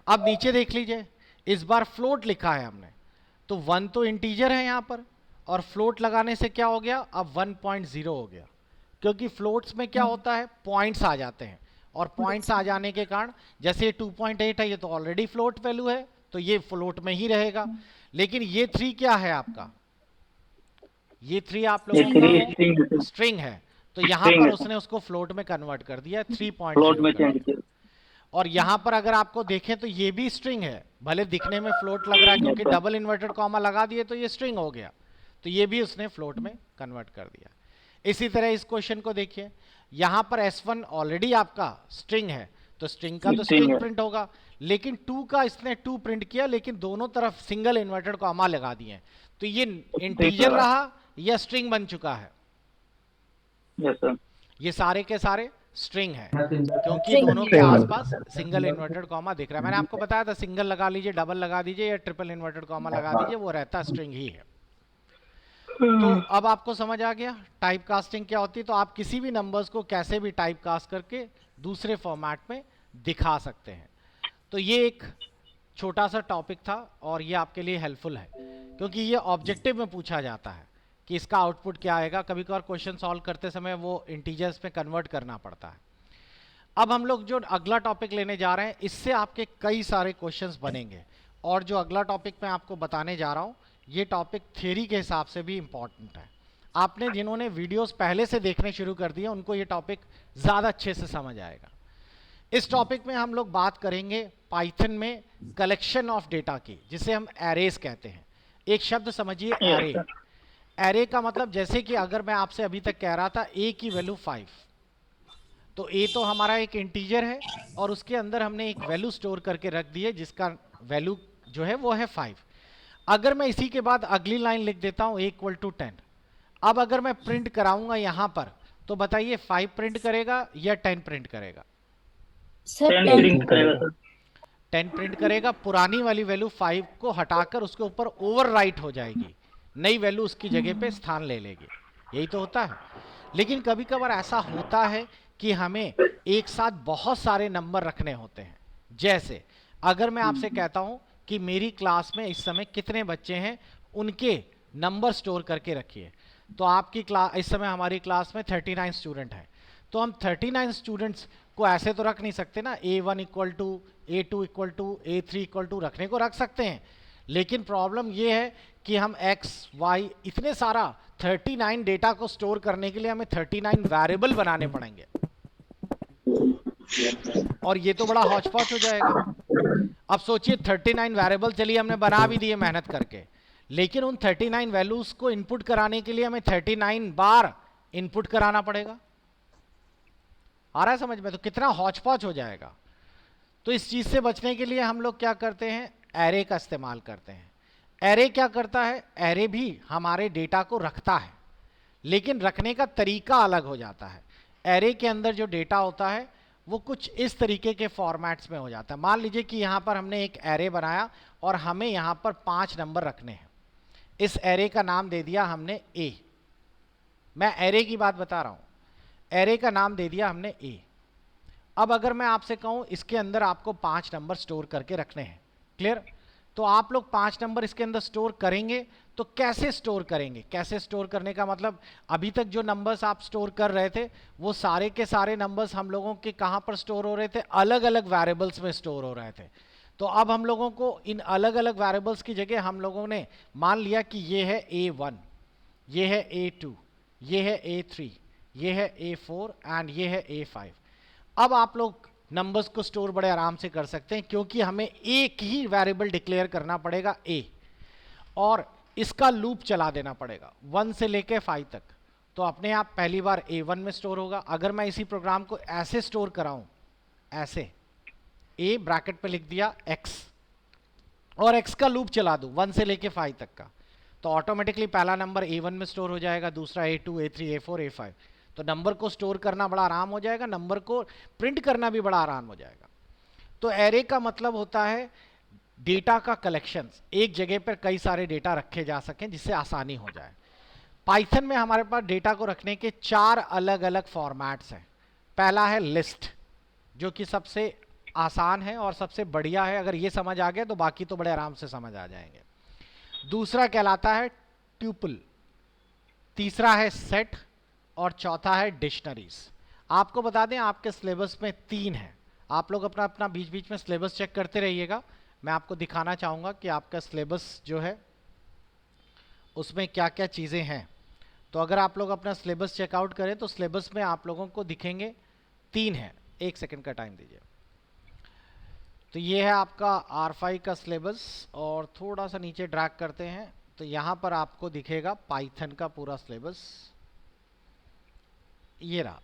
अब नीचे देख लीजिए, इस बार फ्लोट लिखा है हमने, तो 1 तो इंटीजर है यहाँ पर, और फ्लोट लगाने से क्या हो गया? अब 1.0 हो गया, क्योंकि फ्लोट्स में क्या होता है, पॉइंट्स आ जाते हैं, और पॉइंट्स आ जाने के कारण जैसे ये 2.8 है, ये तो ऑलरेडी फ्लोट वैल्यू है तो ये फ्लोट में ही रहेगा। लेकिन ये 3 क्या है आपका? ये 3 आप ये लोगों 3 का स्ट्रिंग है। स्ट्रिंग है, तो यहाँ String पर है। उसने उसको फ्लोट में कन्वर्ट कर दिया, फ्लोट में 3.0 चेंज किया। और यहाँ पर अगर आपको देखें तो ये भी स्ट्रिंग है, भले दिखने में फ्लोट लग रहा है क्योंकि डबल इन्वर्टेड कॉमा लगा दिए तो ये स्ट्रिंग हो गया, तो ये भी उसने फ्लोट में कन्वर्ट कर दिया। इसी तरह इस क्वेश्चन को देखिए, यहाँ पर S1 ऑलरेडी आपका स्ट्रिंग है, तो स्ट्रिंग का तो String स्ट्रिंग है। प्रिंट होगा, लेकिन 2 का इसने 2 प्रिंट किया, लेकिन दोनों तरफ सिंगल इन्वर्टेड कॉमा लगा दिए, तो ये इंटीजर लगा। रहा या स्ट्रिंग बन चुका है? Yes sir. ये सारे के सारे स्ट्रिंग है, क्योंकि String. दोनों के आसपास सिंगल इन्वर्टेड कॉमा दिख रहा है। मैंने आपको बताया था सिंगल लगा लीजिए, डबल लगा दीजिए, या ट्रिपल इन्वर्टेड कॉमा लगा दीजिए, वो रहता स्ट्रिंग ही है। तो अब आपको समझ आ गया टाइप कास्टिंग क्या होती है। तो आप किसी भी नंबर्स को कैसे भी टाइप कास्ट करके दूसरे फॉर्मेट में दिखा सकते हैं। तो ये एक छोटा सा टॉपिक था और ये आपके लिए हेल्पफुल है, क्योंकि ये ऑब्जेक्टिव में पूछा जाता है कि इसका आउटपुट क्या आएगा। कभी कभार क्वेश्चन सॉल्व करते समय वो इंटीजर्स में कन्वर्ट करना पड़ता है। अब हम लोग जो अगला टॉपिक लेने जा रहे हैं, इससे आपके कई सारे क्वेश्चंस बनेंगे, और जो अगला टॉपिक मैं आपको बताने जा रहा हूँ ये टॉपिक थ्योरी के हिसाब से भी इम्पॉर्टेंट है। आपने जिन्होंने वीडियोस पहले से देखने शुरू कर दिए उनको ये टॉपिक ज़्यादा अच्छे से समझ आएगा। इस टॉपिक में हम लोग बात करेंगे पाइथन में कलेक्शन ऑफ डेटा की, जिसे हम एरेज कहते हैं। एक शब्द समझिए, Yes, एरे। sir. एरे का मतलब जैसे कि अगर मैं आपसे अभी तक कह रहा था ए की वैल्यू 5, तो ए तो हमारा एक इंटीजर है और उसके अंदर हमने एक वैल्यू स्टोर करके रख दी है जिसका वैल्यू जो है वो है 5। अगर मैं इसी के बाद अगली लाइन लिख देता हूं ए इक्वल टू 10, अब अगर मैं प्रिंट कराऊंगा यहां पर, तो बताइए 5 प्रिंट करेगा या 10 प्रिंट करेगा? सर 10 10 प्रिंट करेगा सर। 10 प्रिंट करेगा। पुरानी वाली वैल्यू 5 को हटाकर उसके ऊपर ओवरराइट हो जाएगी, नई वैल्यू उसकी जगह पे स्थान ले लेगी। यही तो होता है। लेकिन कभी कभार ऐसा होता है कि हमें एक साथ बहुत सारे नंबर रखने होते हैं। जैसे अगर मैं आपसे कहता हूं कि मेरी क्लास में इस समय कितने बच्चे हैं, उनके नंबर स्टोर करके रखिए, तो आपकी क्लास इस समय हमारी क्लास में 39 स्टूडेंट हैं। तो हम 39 स्टूडेंट्स को ऐसे तो रख नहीं सकते ना, A1 equal to A2 equal to A3 equal to, रखने को रख सकते हैं। लेकिन प्रॉब्लम ये है कि हम x y इतने सारा 39 डेटा को स्टोर करने के लिए हमें 39 वेरिएबल बनाने पड़ेंगे, और ये तो बड़ा हौच पौच हो जाएगा। अब सोचिए 39 वेरिएबल चलिए हमने बना भी दिए मेहनत करके, लेकिन उन 39 वैल्यूज को इनपुट कराने के लिए हमें 39 बार इनपुट कराना पड़ेगा। आ रहा है समझ में? तो कितना हौच पौच हो जाएगा। तो इस चीज से बचने के लिए हम लोग क्या करते हैं, एरे का इस्तेमाल करते हैं। एरे क्या करता है, एरे भी हमारे डेटा को रखता है, लेकिन रखने का तरीका अलग हो जाता है। एरे के अंदर जो डेटा होता है वो कुछ इस तरीके के फॉर्मेट्स में हो जाता है। मान लीजिए कि यहाँ पर हमने एक एरे बनाया और हमें यहाँ पर 5 नंबर रखने हैं। इस एरे का नाम दे दिया हमने ए। मैं एरे की बात बता रहा हूँ। एरे का नाम दे दिया हमने ए। अब अगर मैं आपसे कहूँ इसके अंदर आपको 5 नंबर स्टोर करके रखने हैं, क्लियर? तो आप लोग 5 नंबर इसके अंदर स्टोर करेंगे, तो कैसे स्टोर करेंगे? कैसे स्टोर करने का मतलब, अभी तक जो नंबर्स आप स्टोर कर रहे थे वो सारे के सारे नंबर्स हम लोगों के कहाँ पर स्टोर हो रहे थे? अलग अलग वेरिएबल्स में स्टोर हो रहे थे। तो अब हम लोगों को इन अलग अलग वेरिएबल्स की जगह हम लोगों ने मान लिया कि ये है A1, ये है A2, ये है A3, ये है A4 एंड ये है A5। अब आप लोग नंबर्स को स्टोर बड़े आराम से कर सकते हैं, क्योंकि हमें एक ही वेरिएबल डिक्लेयर करना पड़ेगा A, और इसका लूप चला देना पड़ेगा 1 से लेके 5 तक। तो अपने आप पहली बार A1 में स्टोर होगा। अगर मैं इसी प्रोग्राम को ऐसे स्टोर कराऊं, ऐसे A ब्रैकेट पे लिख दिया X और X का लूप चला दूं 1 से लेके 5 तक का, तो ऑटोमेटिकली पहला नंबर A1 में स्टोर हो जाएगा, दूसरा A2, A3, A4, A5। तो नंबर को स्टोर करना बड़ा आराम हो जाएगा, नंबर को प्रिंट करना भी बड़ा आराम हो जाएगा। तो एरे का मतलब होता है डेटा का कलेक्शन, एक जगह पर कई सारे डेटा रखे जा सकें जिससे आसानी हो जाए। पाइथन में हमारे पास डेटा को रखने के 4 अलग अलग फॉर्मेट्स हैं। पहला है लिस्ट, जो कि सबसे आसान है और सबसे बढ़िया है। अगर ये समझ आ गया तो बाकी तो बड़े आराम से समझ आ जाएंगे। दूसरा कहलाता है ट्यूपल, तीसरा है सेट, और चौथा है डिक्शनरीज। आपको बता दें आपके सिलेबस में 3 है। आप लोग अपना अपना बीच बीच में सिलेबस चेक करते रहिएगा। मैं आपको दिखाना चाहूँगा कि आपका सिलेबस जो है उसमें क्या क्या चीज़ें हैं। तो अगर आप लोग अपना सिलेबस चेकआउट करें तो सिलेबस में आप लोगों को दिखेंगे 3 है। 1 सेकंड का टाइम दीजिए। तो ये है आपका R5 का सिलेबस, और थोड़ा सा नीचे ड्रैग करते हैं तो यहाँ पर आपको दिखेगा पाइथन का पूरा सिलेबस। ये रहा।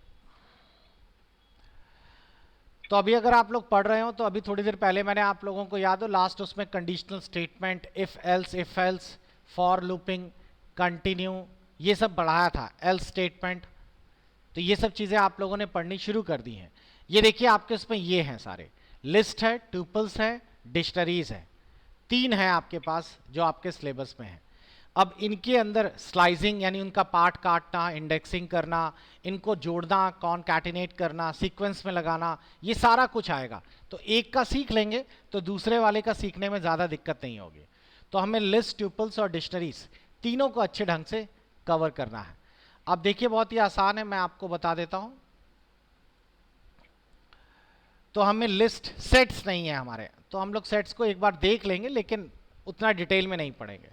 तो अभी अगर आप लोग पढ़ रहे हो तो अभी थोड़ी देर पहले मैंने आप लोगों को याद हो लास्ट उसमें conditional statement, if else, for looping, continue, ये सब पढ़ाया था, एल्स स्टेटमेंट। तो ये सब चीज़ें आप लोगों ने पढ़नी शुरू कर दी हैं। ये देखिए आपके उसमें ये हैं सारे, लिस्ट है, ट्यूपल्स है, डिक्शनरीज है, 3 है आपके पास जो आपके सिलेबस में है। अब इनके अंदर स्लाइसिंग यानी उनका पार्ट काटना, इंडेक्सिंग करना, इनको जोड़ना, कॉनकैटिनेट करना, सीक्वेंस में लगाना, ये सारा कुछ आएगा। तो एक का सीख लेंगे तो दूसरे वाले का सीखने में ज़्यादा दिक्कत नहीं होगी। तो हमें लिस्ट, ट्यूपल्स और डिक्शनरीज तीनों को अच्छे ढंग से कवर करना है। अब देखिए बहुत ही आसान है, मैं आपको बता देता हूँ। तो हमें लिस्ट, सेट्स नहीं है हमारे, तो हम लोग सेट्स को एक बार देख लेंगे लेकिन उतना डिटेल में नहीं पढ़ेंगे।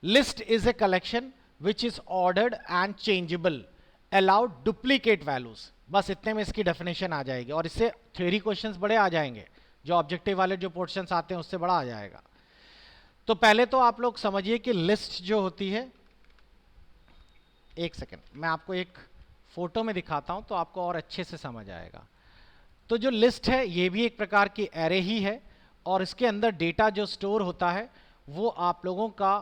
List is a collection which is ordered and changeable allowed duplicate values, बस इतने में इसकी डेफिनेशन आ जाएगी और इससे थ्योरी क्वेश्चंस बड़े आ जाएंगे, जो ऑब्जेक्टिव वाले जो पोर्शंस आते हैं उससे बड़ा आ जाएगा। तो पहले तो आप लोग समझिए कि लिस्ट जो होती है, एक सेकेंड मैं आपको एक फोटो में दिखाता हूं तो आपको और अच्छे से समझ आएगा। तो जो लिस्ट है ये भी एक प्रकार की एरे ही है और इसके अंदर डेटा जो स्टोर होता है वो आप लोगों का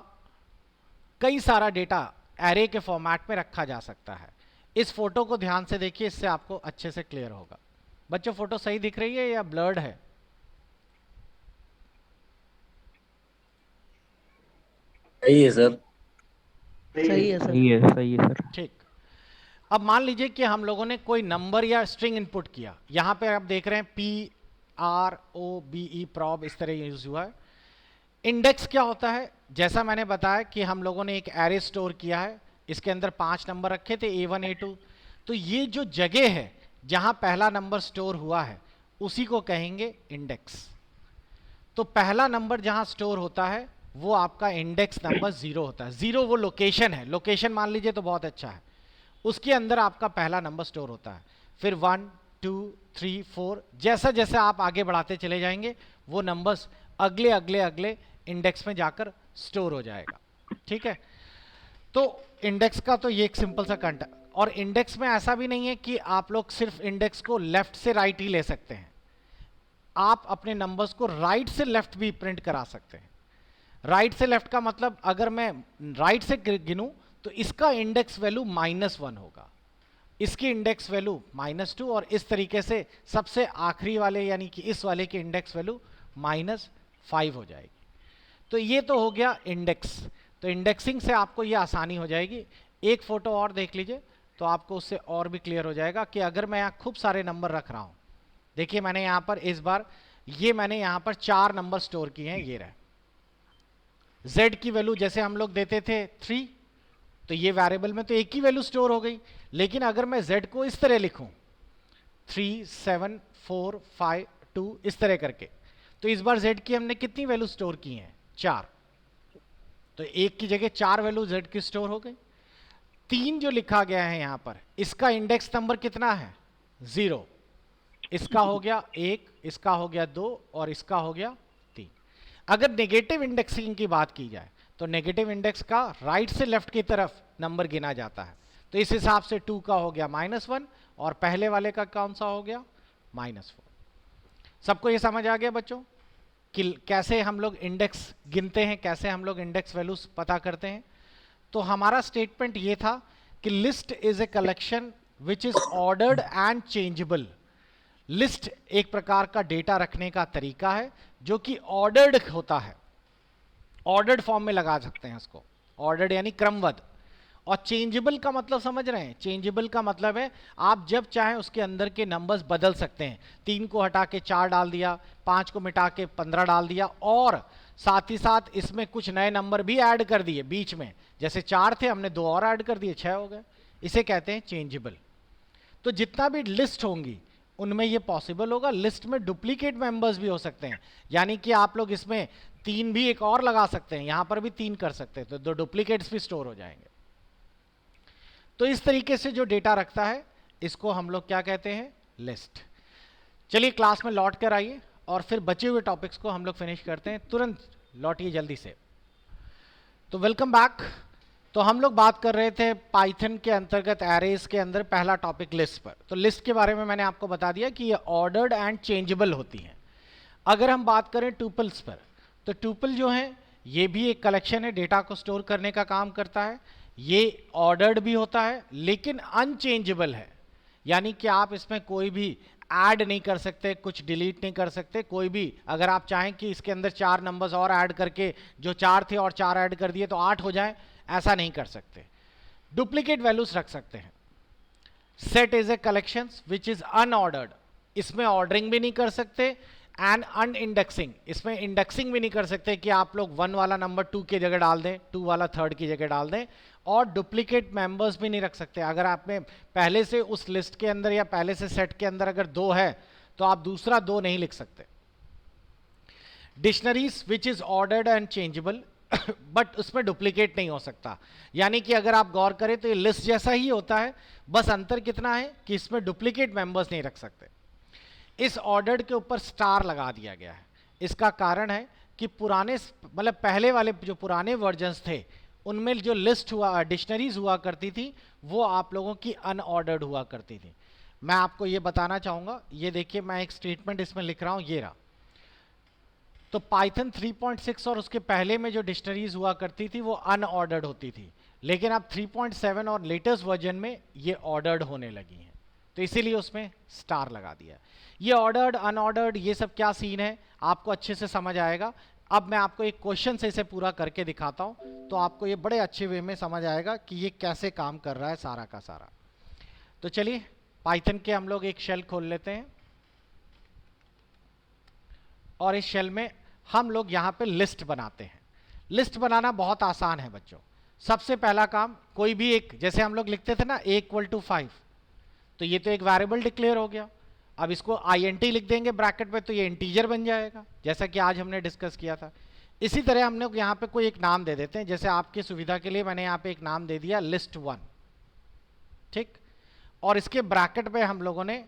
कई सारा डेटा एरे के फॉर्मेट में रखा जा सकता है। इस फोटो को ध्यान से देखिए, इससे आपको अच्छे से क्लियर होगा। बच्चों फोटो सही दिख रही है या ब्लर्ड है? सही है सर। सही है सर। सही है सर। ठीक। अब मान लीजिए कि हम लोगों ने कोई नंबर या स्ट्रिंग इनपुट किया, यहां पे आप देख रहे हैं PROBE प्रॉब इस तरह यूज हुआ है। इंडेक्स क्या होता है? जैसा मैंने बताया कि हम लोगों ने एक एरे स्टोर किया है, इसके अंदर 5 नंबर रखे थे A1 A2, तो ये जो जगह है जहां पहला नंबर स्टोर हुआ है उसी को कहेंगे इंडेक्स। तो पहला नंबर जहां स्टोर होता है वो आपका इंडेक्स नंबर 0 होता है। 0 वो लोकेशन है, लोकेशन मान लीजिए तो बहुत अच्छा है, उसके अंदर आपका पहला नंबर स्टोर होता है। फिर 1 2 3 4 जैसा जैसे आप आगे बढ़ाते चले जाएंगे वो नंबर्स अगले अगले अगले इंडेक्स में जाकर स्टोर हो जाएगा। ठीक है, तो इंडेक्स का तो ये एक सिंपल सा कंटेंट। और इंडेक्स में ऐसा भी नहीं है कि आप लोग सिर्फ इंडेक्स को लेफ्ट से राइट ही ले सकते हैं, आप अपने नंबर्स को राइट से लेफ्ट भी प्रिंट करा सकते हैं। राइट से लेफ्ट का मतलब अगर मैं राइट से गिनूं तो इसका इंडेक्स वैल्यू -1 होगा, इसकी इंडेक्स वैल्यू -2 और इस तरीके से सबसे आखिरी वाले यानी कि इस वाले की इंडेक्स वैल्यू -5 हो जाएगी। तो ये तो हो गया इंडेक्स। तो इंडेक्सिंग से आपको ये आसानी हो जाएगी। एक फोटो और देख लीजिए तो आपको उससे और भी क्लियर हो जाएगा कि अगर मैं यहाँ खूब सारे नंबर रख रहा हूँ, देखिए मैंने यहाँ पर इस बार मैंने यहाँ पर 4 नंबर स्टोर किए हैं, ये रहे। z की वैल्यू जैसे हम लोग देते थे 3, तो ये वेरिएबल में तो एक ही वैल्यू स्टोर हो गई। लेकिन अगर मैं z को इस तरह लिखूं 3 7 4 5 2 इस तरह करके, तो इस बार z की हमने कितनी वैल्यू स्टोर की हैं? 4। तो एक की जगह 4 वैल्यू z की स्टोर हो गई। 3 जो लिखा गया है यहां पर, इसका इंडेक्स नंबर कितना है? 0। इसका हो गया 1, इसका हो गया 2 और इसका हो गया 3। अगर नेगेटिव इंडेक्सिंग की बात की जाए तो नेगेटिव इंडेक्स का राइट से लेफ्ट की तरफ नंबर गिना जाता है। तो इस हिसाब से 2 का हो गया -1 और पहले वाले का कौन सा हो गया? -4। सबको ये समझ आ गया बच्चों कि कैसे हम लोग इंडेक्स गिनते हैं, कैसे हम लोग इंडेक्स वैल्यूज पता करते हैं? तो हमारा स्टेटमेंट ये था कि list is a collection which is ordered and changeable. List एक प्रकार का डेटा रखने का तरीका है जो कि ऑर्डर्ड होता है, ऑर्डर्ड फॉर्म में लगा सकते हैं इसको, ऑर्डर्ड यानी क्रमबद्ध। और चेंजेबल का मतलब समझ रहे हैं? चेंजेबल का मतलब है आप जब चाहें उसके अंदर के नंबर्स बदल सकते हैं। 3 को हटा के 4 डाल दिया, 5 को मिटा के 15 डाल दिया और साथ ही साथ इसमें कुछ नए नंबर भी ऐड कर दिए बीच में, जैसे 4 थे हमने 2 और ऐड कर दिए, 6 हो गए। इसे कहते हैं चेंजेबल। तो जितना भी लिस्ट होंगी उनमें ये पॉसिबल होगा। लिस्ट में डुप्लीकेट मेंबर्स भी हो सकते हैं, यानी कि आप लोग इसमें 3 भी एक और लगा सकते हैं, यहां पर भी 3 कर सकते हैं, तो 2 डुप्लीकेट्स भी स्टोर हो जाएंगे। तो इस तरीके से जो डेटा रखता है इसको हम लोग क्या कहते हैं? लिस्ट। चलिए क्लास में लौट कर आइए और फिर बचे हुए टॉपिक्स को हम लोग फिनिश करते हैं। तुरंत लौटिए जल्दी से। तो वेलकम बैक। तो हम लोग बात कर रहे थे पाइथन के अंतर्गत एरेज के अंदर पहला टॉपिक लिस्ट पर। तो लिस्ट के बारे में मैंने आपको बता दिया कि ये ऑर्डर्ड एंड चेंजेबल होती हैं। अगर हम बात करें टुपल्स पर, तो टुपल जो है ये भी एक कलेक्शन है, डेटा को स्टोर करने का काम करता है। ये ऑर्डर्ड भी होता है लेकिन अनचेंजेबल है, यानी कि आप इसमें कोई भी ऐड नहीं कर सकते, कुछ डिलीट नहीं कर सकते। कोई भी अगर आप चाहें कि इसके अंदर 4 नंबर्स और ऐड करके जो 4 थे और 4 ऐड कर दिए तो 8 हो जाए, ऐसा नहीं कर सकते। डुप्लीकेट वैल्यूज रख सकते हैं। Set is a collection which is unordered, इसमें ऑर्डरिंग भी नहीं कर सकते एंड अनइंडेक्सिंग, इसमें इंडेक्सिंग भी नहीं कर सकते कि आप लोग 1 वाला नंबर 2 की जगह डाल दें, 2 वाला 3rd की जगह डाल दें। और डुप्लीकेट मेंबर्स भी नहीं रख सकते। अगर आप में पहले से उस लिस्ट के अंदर या पहले से सेट के अंदर अगर 2 है तो आप दूसरा 2 नहीं लिख सकते। Dictionaries which is ordered and changeable, but उसमें डुप्लीकेट नहीं हो सकता। यानी कि अगर आप गौर करें तो ये लिस्ट जैसा ही होता है, बस अंतर कितना है कि इसमें डुप्लीकेट मेंबर्स नहीं रख सकते। इस ऑर्डर्ड के ऊपर स्टार लगा दिया गया है। इसका कारण है कि पुराने मतलब पहले वाले जो पुराने वर्जन्स थे उनमें जो लिस्ट हुआ डिक्शनरीज हुआ करती थी वो आप लोगों की अनऑर्डर्ड हुआ करती थी। मैं आपको ये बताना चाहूँगा, ये देखिए मैं एक स्टेटमेंट इसमें लिख रहा हूँ, ये रहा। तो पाइथन 3.6 और उसके पहले में जो डिक्शनरीज हुआ करती थी वो अनऑर्डर्ड होती थी, लेकिन अब 3.7 और लेटेस्ट वर्जन में ये ऑर्डर्ड होने लगी हैं, तो इसीलिए उसमें स्टार लगा दिया। ये ऑर्डर्ड अनऑर्डर्ड ये सब क्या सीन है आपको अच्छे से समझ आएगा। अब मैं आपको एक क्वेश्चन से इसे पूरा करके दिखाता हूँ तो आपको ये बड़े अच्छे वे में समझ आएगा कि ये कैसे काम कर रहा है सारा का सारा। तो चलिए पाइथन के हम लोग एक शेल खोल लेते हैं और इस शेल में हम लोग यहाँ पे लिस्ट बनाते हैं। लिस्ट बनाना बहुत आसान है बच्चों। सबसे पहला काम, कोई भी एक, जैसे हम लोग लिखते थे ना a=5, तो ये तो एक वेरिएबल डिक्लेयर हो गया। अब इसको int लिख देंगे ब्रैकेट में तो ये इंटीजर बन जाएगा, जैसा कि आज हमने डिस्कस किया था। इसी तरह हम लोग यहाँ पे कोई एक नाम दे देते हैं, जैसे आपकी सुविधा के लिए मैंने यहाँ पे एक नाम दे दिया list1, ठीक। और इसके ब्रैकेट में हम लोगों ने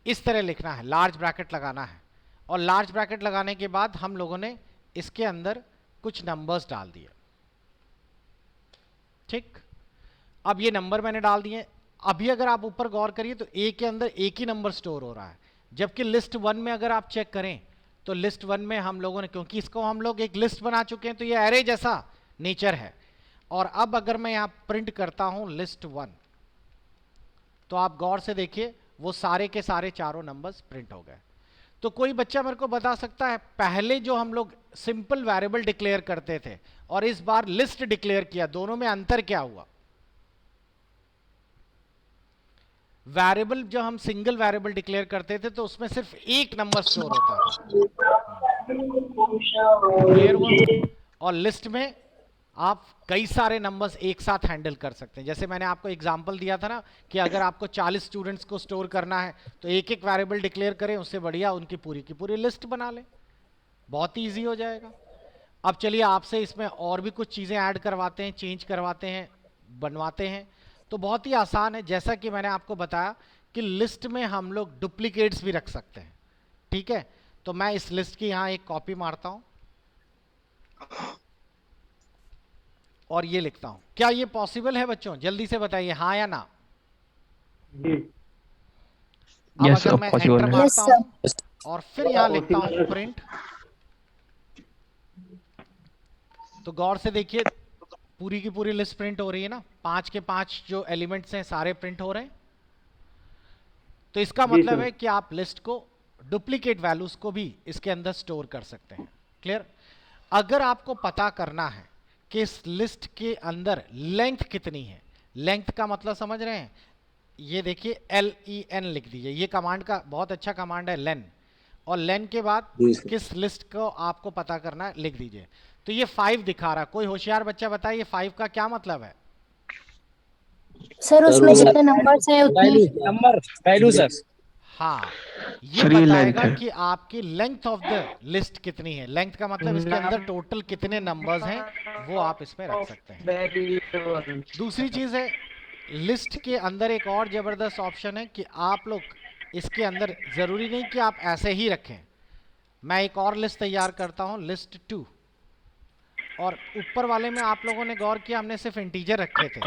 इस तरह लिखना है, लार्ज ब्रैकेट लगाना है, और लार्ज ब्रैकेट लगाने के बाद हम लोगों ने इसके अंदर कुछ नंबर्स डाल दिए, ठीक। अब ये नंबर मैंने डाल दिए। अभी अगर आप ऊपर गौर करिए तो ए के अंदर एक ही नंबर स्टोर हो रहा है, जबकि लिस्ट 1 में अगर आप चेक करें तो लिस्ट 1 में हम लोगों ने, क्योंकि इसको हम लोग एक लिस्ट बना चुके हैं तो ये एरे जैसा नेचर है। और अब अगर मैं यहाँ प्रिंट करता हूँ list1, तो आप गौर से देखिए वो सारे के सारे चारों नंबर्स प्रिंट हो गए। तो कोई बच्चा मेरे को बता सकता है पहले जो हम लोग सिंपल वेरिएबल डिक्लेयर करते थे और इस बार लिस्ट डिक्लेयर किया, दोनों में अंतर क्या हुआ? वेरिएबल जो हम सिंगल वेरिएबल डिक्लेयर करते थे तो उसमें सिर्फ एक नंबर स्टोर होता था, क्लियर हुआ? और लिस्ट में आप कई सारे नंबर्स एक साथ हैंडल कर सकते हैं। जैसे मैंने आपको एग्जांपल दिया था ना कि अगर आपको 40 स्टूडेंट्स को स्टोर करना है तो एक एक वेरिएबल डिक्लेयर करें, उससे बढ़िया उनकी पूरी की पूरी लिस्ट बना लें, बहुत ईजी हो जाएगा। अब चलिए आपसे इसमें और भी कुछ चीज़ें ऐड करवाते हैं, चेंज करवाते हैं, बनवाते हैं। तो बहुत ही आसान है, जैसा कि मैंने आपको बताया कि लिस्ट में हम लोग डुप्लीकेट्स भी रख सकते हैं, ठीक है। तो मैं इस लिस्ट की यहाँ एक कॉपी मारता हूँ और ये लिखता हूं। क्या ये पॉसिबल है बच्चों? जल्दी से बताइए हाँ या ना। अब अगर मैं एंटर मारता हूं और फिर यहां लिखता हूं प्रिंट, तो गौर से देखिए पूरी की पूरी लिस्ट प्रिंट हो रही है ना, 5 के 5 जो एलिमेंट्स हैं सारे प्रिंट हो रहे हैं। तो इसका मतलब है कि आप लिस्ट को डुप्लीकेट वैल्यूज को भी इसके अंदर स्टोर कर सकते हैं, क्लियर। अगर आपको पता करना है कि इस लिस्ट के अंदर लेंथ कितनी है, लेंथ का मतलब समझ रहे हैं, ये देखिए LEN लिख दीजिए, ये कमांड का बहुत अच्छा कमांड है लेन, और लेन के बाद किस लिस्ट को आपको पता करना है लिख दीजिए। तो ये 5 दिखा रहा है, कोई होशियार बच्चा बताइए 5 का क्या मतलब है? सर उसमें जितने नंबर्स हैं उतने नंबर वैल्यू सर। हाँ, ये बताएगा कि आपकी लेंथ ऑफ द लिस्ट कितनी है। लेंथ का मतलब इसके अंदर टोटल कितने नंबर्स हैं वो आप इसमें रख सकते हैं। दूसरी चीज है, लिस्ट के अंदर एक और जबरदस्त ऑप्शन है कि आप लोग इसके अंदर जरूरी नहीं कि आप ऐसे ही रखें। मैं एक और लिस्ट तैयार करता हूं, लिस्ट 2, और ऊपर वाले में आप लोगों ने गौर किया हमने सिर्फ इंटीजर रखे थे,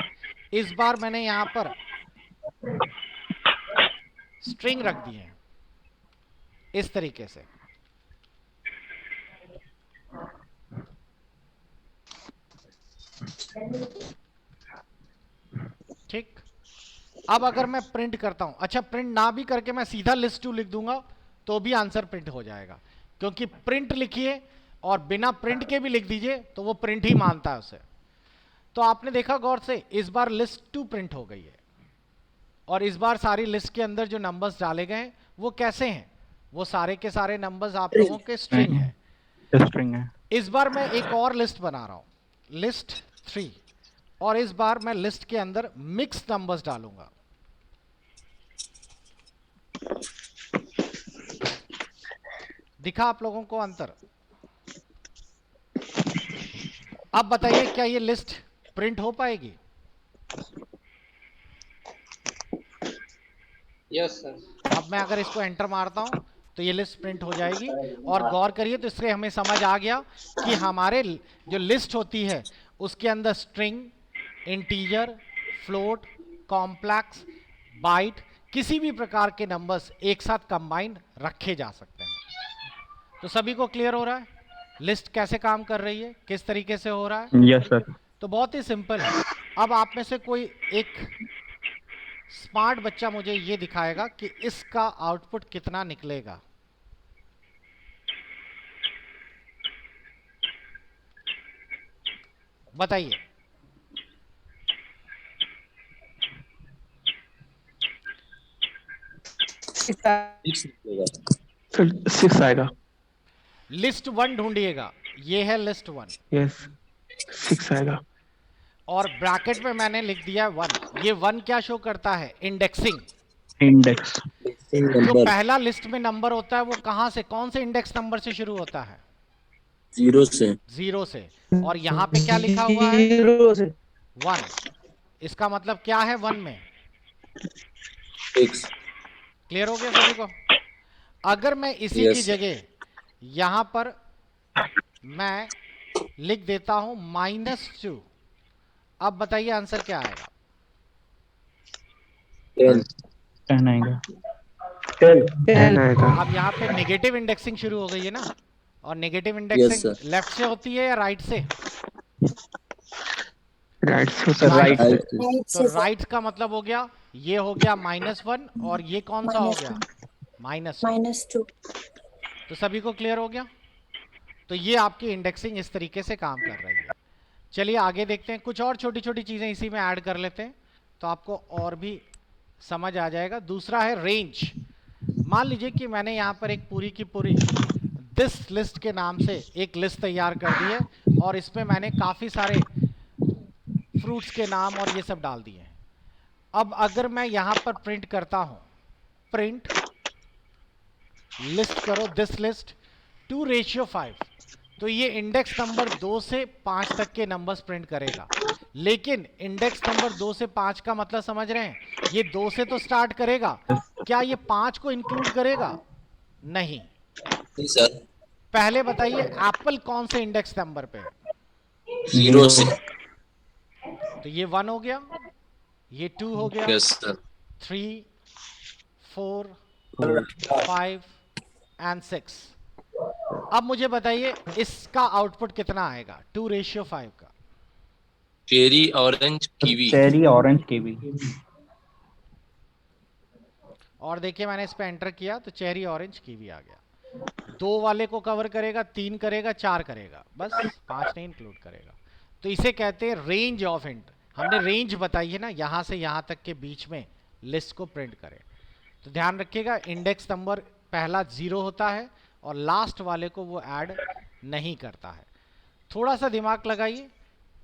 इस बार मैंने यहां पर स्ट्रिंग रख दी है इस तरीके से, ठीक। अब अगर मैं प्रिंट करता हूं, अच्छा प्रिंट ना भी करके मैं सीधा list2 लिख दूंगा तो भी आंसर प्रिंट हो जाएगा, क्योंकि प्रिंट लिखिए और बिना प्रिंट के भी लिख दीजिए तो वो प्रिंट ही मानता है उसे। तो आपने देखा गौर से, इस बार list2 प्रिंट हो गई है, और इस बार सारी लिस्ट के अंदर जो नंबर्स डाले गए हैं वो कैसे हैं, वो सारे के सारे नंबर्स आप लोगों के स्ट्रिंग है। इस बार मैं एक और लिस्ट बना रहा हूं, list3, और इस बार मैं लिस्ट के अंदर मिक्स नंबर्स डालूंगा। दिखा आप लोगों को अंतर? अब बताइए क्या ये लिस्ट प्रिंट हो पाएगी? Yes sir. अब मैं अगर इसको एंटर मारता हूं तो ये लिस्ट प्रिंट हो जाएगी। और गौर करिए तो इससे हमें समझ आ गया कि हमारे जो लिस्ट होती है उसके अंदर string, integer, float, complex, byte, किसी भी प्रकार के नंबर्स एक साथ कंबाइंड रखे जा सकते हैं। तो सभी को क्लियर हो रहा है लिस्ट कैसे काम कर रही है, किस तरीके से हो रहा है? Yes sir. तो बहुत ही सिंपल है। अब आप में से कोई एक स्मार्ट बच्चा मुझे ये दिखाएगा कि इसका आउटपुट कितना निकलेगा। बताइए। सर 6 आएगा। लिस्ट 1 ढूंढिएगा, ये है लिस्ट 1 यस 6 आएगा। और ब्रैकेट में मैंने लिख दिया है 1। ये 1 क्या शो करता है? इंडेक्सिंग। इंडेक्स जो नंबर पहला लिस्ट में नंबर होता है वो कहां से, कौन से इंडेक्स नंबर से शुरू होता है? 0 से। 0 से। और यहाँ पे क्या लिखा हुआ है? 0 से 1। इसका मतलब क्या है 1 में? X। क्लियर हो गया सभी को? अगर मैं इसी Yes, की जगह यहां पर मैं लिख देता हूं -2, अब बताइए आंसर क्या आएगा? 10 आएगा। 10 आएगा। अब यहाँ पे नेगेटिव इंडेक्सिंग शुरू हो गई है ना, और negative Yes, indexing sir। Left से होती है या राइट से? राइट से सर। Right right Right। तो राइट का मतलब हो गया, ये हो गया -1 और ये कौन सा हो गया? -2। तो सभी को क्लियर हो गया? तो ये आपकी इंडेक्सिंग इस तरीके से काम कर रही है। चलिए आगे देखते हैं, कुछ और छोटी छोटी चीजें इसी में ऐड कर लेते हैं तो आपको और भी समझ आ जाएगा। दूसरा है रेंज। मान लीजिए कि मैंने यहाँ पर एक पूरी की पूरी दिस लिस्ट के नाम से एक लिस्ट तैयार कर दी है और इसमें मैंने काफी सारे फ्रूट्स के नाम और ये सब डाल दिए हैं। अब अगर मैं यहाँ पर प्रिंट करता हूं, प्रिंट लिस्ट करो दिस लिस्ट 2:5, तो ये इंडेक्स नंबर 2 से 5 तक के नंबर्स प्रिंट करेगा। लेकिन इंडेक्स नंबर 2 से 5 का मतलब समझ रहे हैं? ये 2 से तो स्टार्ट करेगा, क्या ये 5 को इंक्लूड करेगा? नहीं। नहीं सर। पहले बताइए एप्पल कौन से इंडेक्स नंबर पे है? 0 से। तो ये 1 हो गया, ये 2 हो गया, यस सर। 3, 4, 5 एंड 6। अब मुझे बताइए इसका आउटपुट कितना आएगा 2:5 का? Cherry, orange, kiwi. Cherry, orange, kiwi. और देखिए मैंने इस पे एंटर किया तो चेरी, ऑरेंज, कीवी आ गया। 2 वाले को कवर करेगा, 3 करेगा, 4 करेगा, बस 5 नहीं इंक्लूड करेगा। तो इसे कहते हैं रेंज ऑफ इंट। हमने रेंज बताई है ना, यहां से यहां तक के बीच में लिस्ट को प्रिंट करें। तो ध्यान रखिएगा इंडेक्स नंबर पहला 0 होता है और लास्ट वाले को वो ऐड नहीं करता है। थोड़ा सा दिमाग लगाइए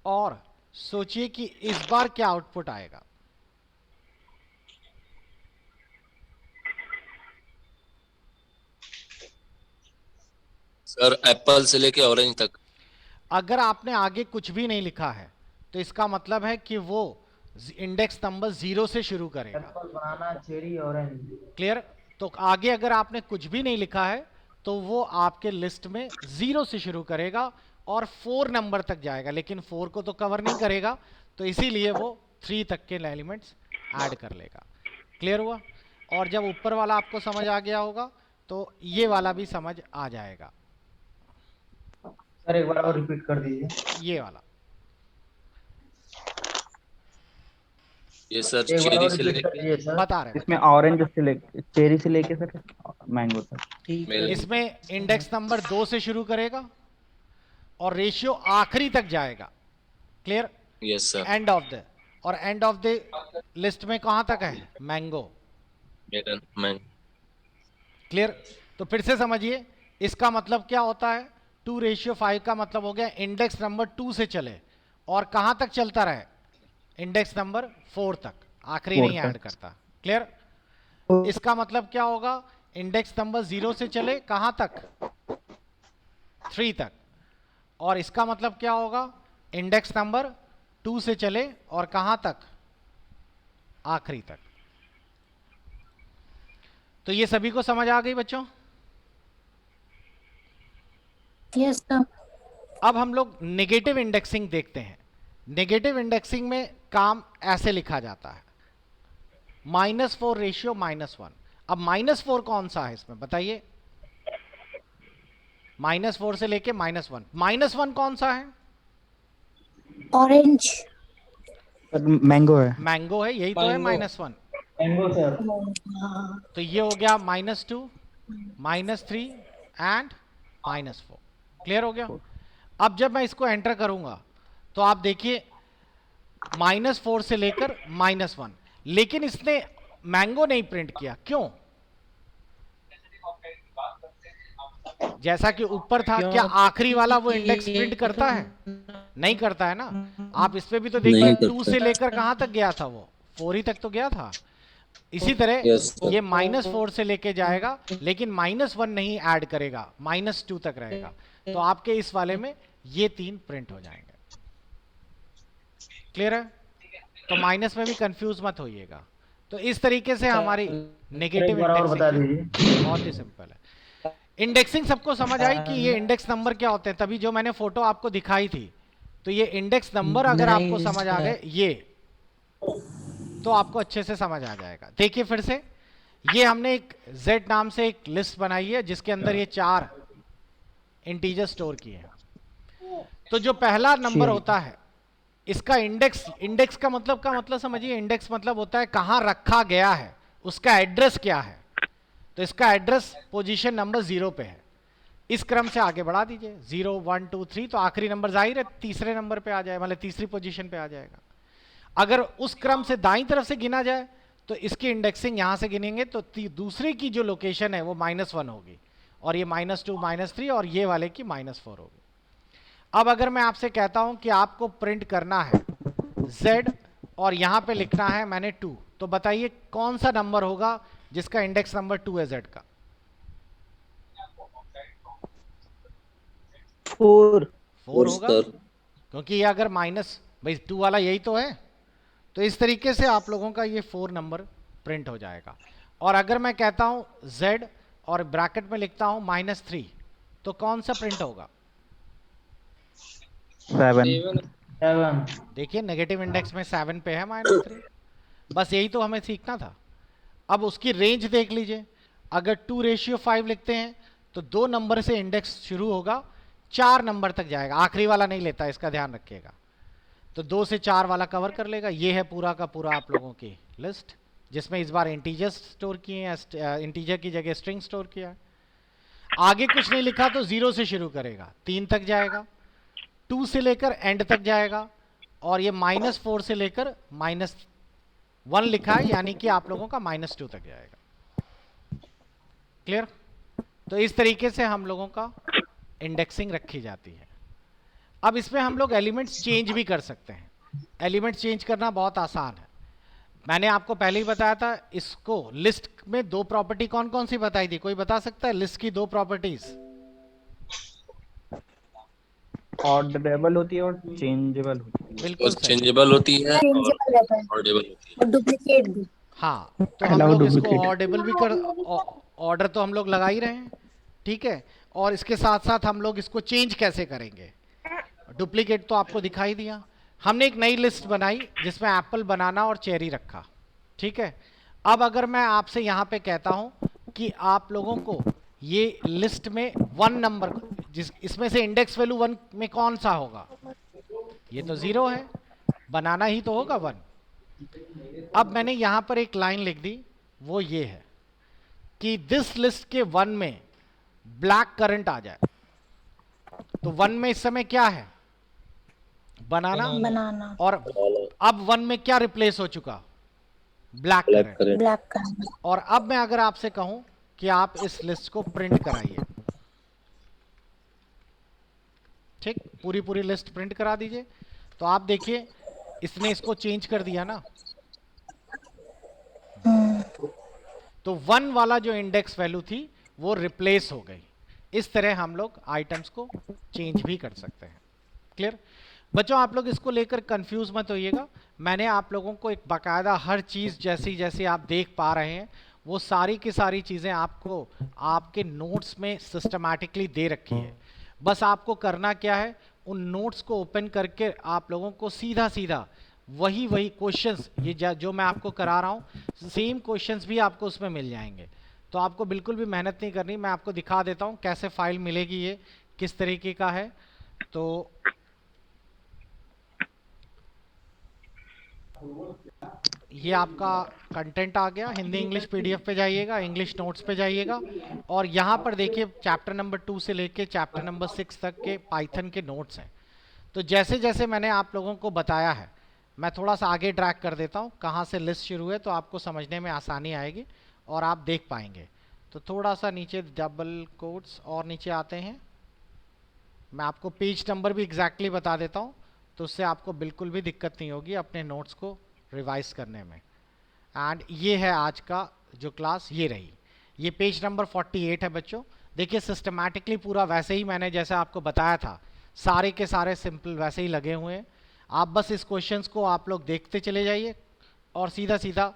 और सोचिए कि इस बार क्या आउटपुट आएगा। सर एप्पल से लेके ऑरेंज तक। अगर आपने आगे कुछ भी नहीं लिखा है तो इसका मतलब है कि वो इंडेक्स नंबर 0 से शुरू करेगा। बनाना, चेरी, ऑरेंज। क्लियर? तो आगे अगर आपने कुछ भी नहीं लिखा है तो वो आपके लिस्ट में 0 से शुरू करेगा और 4 नंबर तक जाएगा, लेकिन 4 को तो कवर नहीं करेगा, तो इसीलिए वो 3 तक के एलिमेंट्स ऐड कर लेगा। क्लियर हुआ? और जब ऊपर वाला आपको समझ आ गया होगा तो ये वाला भी समझ आ जाएगा। सर एक बार और रिपीट कर दीजिए। ये वाला ये सर एक बार चेरी और से रिपीट लेके कर दीजिए सर। बता रहे हैं। इसमें ऑरेंज से लेके, चेरी से लेके सर मैंगो तक। ठीक मेरे- है। इसमें इंडेक्स नंबर 2 से शुरू करेगा और रेशियो आखिरी तक जाएगा। Clear? Yes sir. End of the, और एंड ऑफ द लिस्ट में कहां तक है? मैंगो। मेलन मैंग। क्लियर? तो फिर से समझिए इसका मतलब क्या होता है? 2:5 का मतलब हो गया इंडेक्स नंबर 2 से चले और कहां तक चलता रहे? इंडेक्स नंबर 4 तक, आखिरी नहीं ऐड करता। क्लियर? इसका मतलब क्या होगा? इंडेक्स नंबर 0 से चले कहां तक? 3 तक। और इसका मतलब क्या होगा? इंडेक्स नंबर 2 से चले और कहां तक, आखिरी तक। तो ये सभी को समझ आ गई बच्चों? Yes sir. अब हम लोग नेगेटिव इंडेक्सिंग देखते हैं। नेगेटिव इंडेक्सिंग में काम ऐसे लिखा जाता है, -4 रेशियो -1। अब -4 कौन सा है इसमें बताइए? -4 से लेके -1, -1 कौन सा है? ऑरेंज। मैंगो है। मैंगो है, यही तो है -1। Mango sir. तो ये हो गया -2, -3 एंड -4। क्लियर हो गया? अब जब मैं इसको एंटर करूंगा तो आप देखिए -4 से लेकर -1, लेकिन इसने मैंगो नहीं प्रिंट किया। क्यों? जैसा कि ऊपर था, क्या आखिरी वाला वो इंडेक्स प्रिंट करता है? नहीं करता है ना। आप इस पे भी तो देखिए नहीं 2 करता। से लेकर कहां तक गया था, वो 4 ही तक तो गया था। इसी तरह Yes, sir. ये -4 से लेके जाएगा, लेकिन -1 नहीं ऐड करेगा, -2 तक रहेगा। तो आपके इस वाले में ये 3 प्रिंट हो जाएंगे। क्लियर है? तो माइनस में भी कंफ्यूज मत होइएगा। तो इस तरीके से हमारी नेगेटिव एक बार और बता दीजिए। बहुत ही सिंपल है। इंडेक्सिंग सबको समझ आई कि ये इंडेक्स नंबर क्या होते हैं? तभी जो मैंने फोटो आपको दिखाई थी, तो ये इंडेक्स नंबर अगर आपको समझ आ गए ये, तो आपको अच्छे से समझ आ जाएगा। देखिए फिर से, ये हमने एक Z नाम से एक लिस्ट बनाई है जिसके अंदर ये 4 इंटीजर स्टोर किए हैं। तो जो पहला नंबर होता है इसका इंडेक्स का मतलब समझिए। इंडेक्स मतलब होता है कहां रखा गया है, उसका एड्रेस क्या है। तो इसका एड्रेस पोजीशन नंबर 0 पे है। इस क्रम से आगे बढ़ा दीजिए, 0 1 2 3, तो आखिरी नंबर जाहिर है तीसरे नंबर पे आ जाए, मतलब तीसरी पोजीशन पे आ जाएगा। अगर उस क्रम से दाईं तरफ से गिना जाए तो इसकी इंडेक्सिंग यहां से गिनेंगे तो दूसरे की जो लोकेशन है वो -1 होगी, और ये -2 -3, और ये वाले की -4 होगी। अब अगर मैं आपसे कहता हूं कि आपको प्रिंट करना है Z और यहां पे लिखना है मैंने 2, तो बताइए कौन सा नंबर होगा जिसका इंडेक्स नंबर 2 है Z का? 4। 4 होगा, क्योंकि ये अगर भाई 2 वाला यही तो है। तो इस तरीके से आप लोगों का ये 4 नंबर प्रिंट हो जाएगा। और अगर मैं कहता हूं Z और ब्रैकेट में लिखता हूं -3, तो कौन सा प्रिंट होगा? 7। 7। देखिए नेगेटिव इंडेक्स में 7 पे है -3। बस यही तो हमें सीखना था। अब उसकी रेंज देख लीजिए। अगर 2 रेशियो 5 लिखते हैं तो 2 नंबर से इंडेक्स शुरू होगा, 4 नंबर तक जाएगा, आखिरी वाला नहीं लेता, इसका ध्यान रखिएगा। तो 2 से 4 वाला कवर कर लेगा। ये है पूरा का पूरा आप लोगों की लिस्ट, जिसमें इस बार इंटीजर स्टोर किए हैं, इंटीजर की जगह स्ट्रिंग स्टोर किया है। आगे कुछ नहीं लिखा तो 0 से शुरू करेगा, 3 तक जाएगा, 2 से लेकर एंड तक जाएगा, और ये -4 से लेकर -1 लिखा है, यानी कि आप लोगों का -2 तक जाएगा। क्लियर? तो इस तरीके से हम लोगों का इंडेक्सिंग रखी जाती है। अब इसमें हम लोग एलिमेंट्स चेंज भी कर सकते हैं। एलिमेंट्स चेंज करना बहुत आसान है। मैंने आपको पहले ही बताया था। इसको लिस्ट में 2 प्रॉपर्टी कौन कौन सी बताई थी? कोई बता सकता है लिस्ट की 2 प्रॉपर्टीज? ऑर्डरेबल होती है और चेंजेबल होती है। बिल्कुल सही। चेंजेबल होती है और चेंजेबल रहता है ऑर्डेबल होती है। और डुप्लीकेट भी। हाँ, तो हम Allow लोग इसको duplicate. ऑर्डेबल भी ऑर्डर तो हम लोग लगा ही रहे हैं, ठीक है। और इसके साथ साथ हम लोग इसको चेंज कैसे करेंगे? डुप्लीकेट तो आपको दिखाई दिया। हमने एक नई लिस्ट बनाई जिसमें एप्पल, बनाना और चेरी रखा, ठीक है। अब अगर मैं आपसे यहाँ पे कहता हूँ कि आप लोगों को ये लिस्ट में 1 नंबर, इसमें से इंडेक्स वैल्यू 1 में कौन सा होगा? ये तो 0 है, बनाना ही तो होगा 1। अब मैंने यहां पर एक लाइन लिख दी, वो ये है कि दिस लिस्ट के 1 में ब्लैक करंट आ जाए। तो 1 में इस समय क्या है? बनाना। बनाना। और अब 1 में क्या रिप्लेस हो चुका? Black currant. ब्लैक करना। और अब मैं अगर आपसे कहूं कि आप इस लिस्ट को प्रिंट कराइए, ठीक, पूरी लिस्ट प्रिंट करा दीजिए, तो आप देखिए इसने इसको चेंज कर दिया ना। तो 1 वाला जो इंडेक्स वैल्यू थी वो रिप्लेस हो गई। इस तरह हम लोग आइटम्स को चेंज भी कर सकते हैं। क्लियर? बच्चों आप लोग इसको लेकर कंफ्यूज मत होइएगा, मैंने आप लोगों को एक बाकायदा हर चीज़ जैसी जैसी आप देख पा रहे हैं वो सारी की सारी चीज़ें आपको आपके नोट्स में सिस्टमैटिकली दे रखी है। बस आपको करना क्या है, उन नोट्स को ओपन करके आप लोगों को सीधा सीधा वही क्वेश्चंस, ये जो मैं आपको करा रहा हूँ सेम क्वेश्चंस भी आपको उसमें मिल जाएंगे। तो आपको बिल्कुल भी मेहनत नहीं करनी, मैं आपको दिखा देता हूँ कैसे फाइल मिलेगी, ये किस तरीके का है। तो ये आपका कंटेंट आ गया, हिंदी इंग्लिश पीडीएफ पे जाइएगा, इंग्लिश नोट्स पे जाइएगा और यहाँ पर देखिए चैप्टर नंबर 2 से लेके चैप्टर नंबर 6 तक के पाइथन के नोट्स हैं। तो जैसे जैसे मैंने आप लोगों को बताया है, मैं थोड़ा सा आगे ड्रैग कर देता हूँ कहाँ से लिस्ट शुरू है, तो आपको समझने में आसानी आएगी और आप देख पाएंगे। तो थोड़ा सा नीचे डबल कोट्स और नीचे आते हैं, मैं आपको पेज नंबर भी एग्जैक्टली बता देता हूँ, तो उससे आपको बिल्कुल भी दिक्कत नहीं होगी अपने नोट्स को रिवाइज करने में। एंड ये है आज का जो क्लास, ये रही, ये पेज नंबर 48 है बच्चों। देखिए सिस्टमैटिकली पूरा वैसे ही मैंने जैसे आपको बताया था, सारे के सारे सिंपल वैसे ही लगे हुए हैं। आप बस इस क्वेश्चंस को आप लोग देखते चले जाइए और सीधा सीधा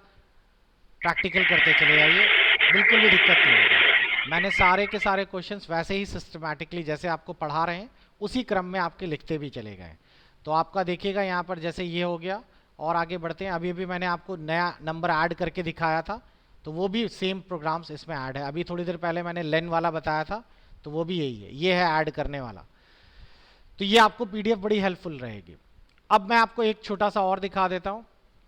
प्रैक्टिकल करते चले जाइए, बिल्कुल भी दिक्कत नहीं होगी। मैंने सारे के सारे क्वेश्चंस वैसे ही सिस्टमैटिकली जैसे आपको पढ़ा रहे हैं उसी क्रम में आपके लिखते भी चले गए। तो आपका देखिएगा यहाँ पर जैसे ये हो गया और आगे बढ़ते हैं। अभी अभी मैंने आपको नया नंबर ऐड करके दिखाया था, तो वो भी सेम प्रोग्राम्स इसमें ऐड है। अभी थोड़ी देर पहले मैंने लेन वाला बताया था, तो वो भी यही है, ये है ऐड करने वाला। तो ये आपको पीडीएफ बड़ी हेल्पफुल रहेगी। अब मैं आपको एक छोटा सा और दिखा देता हूँ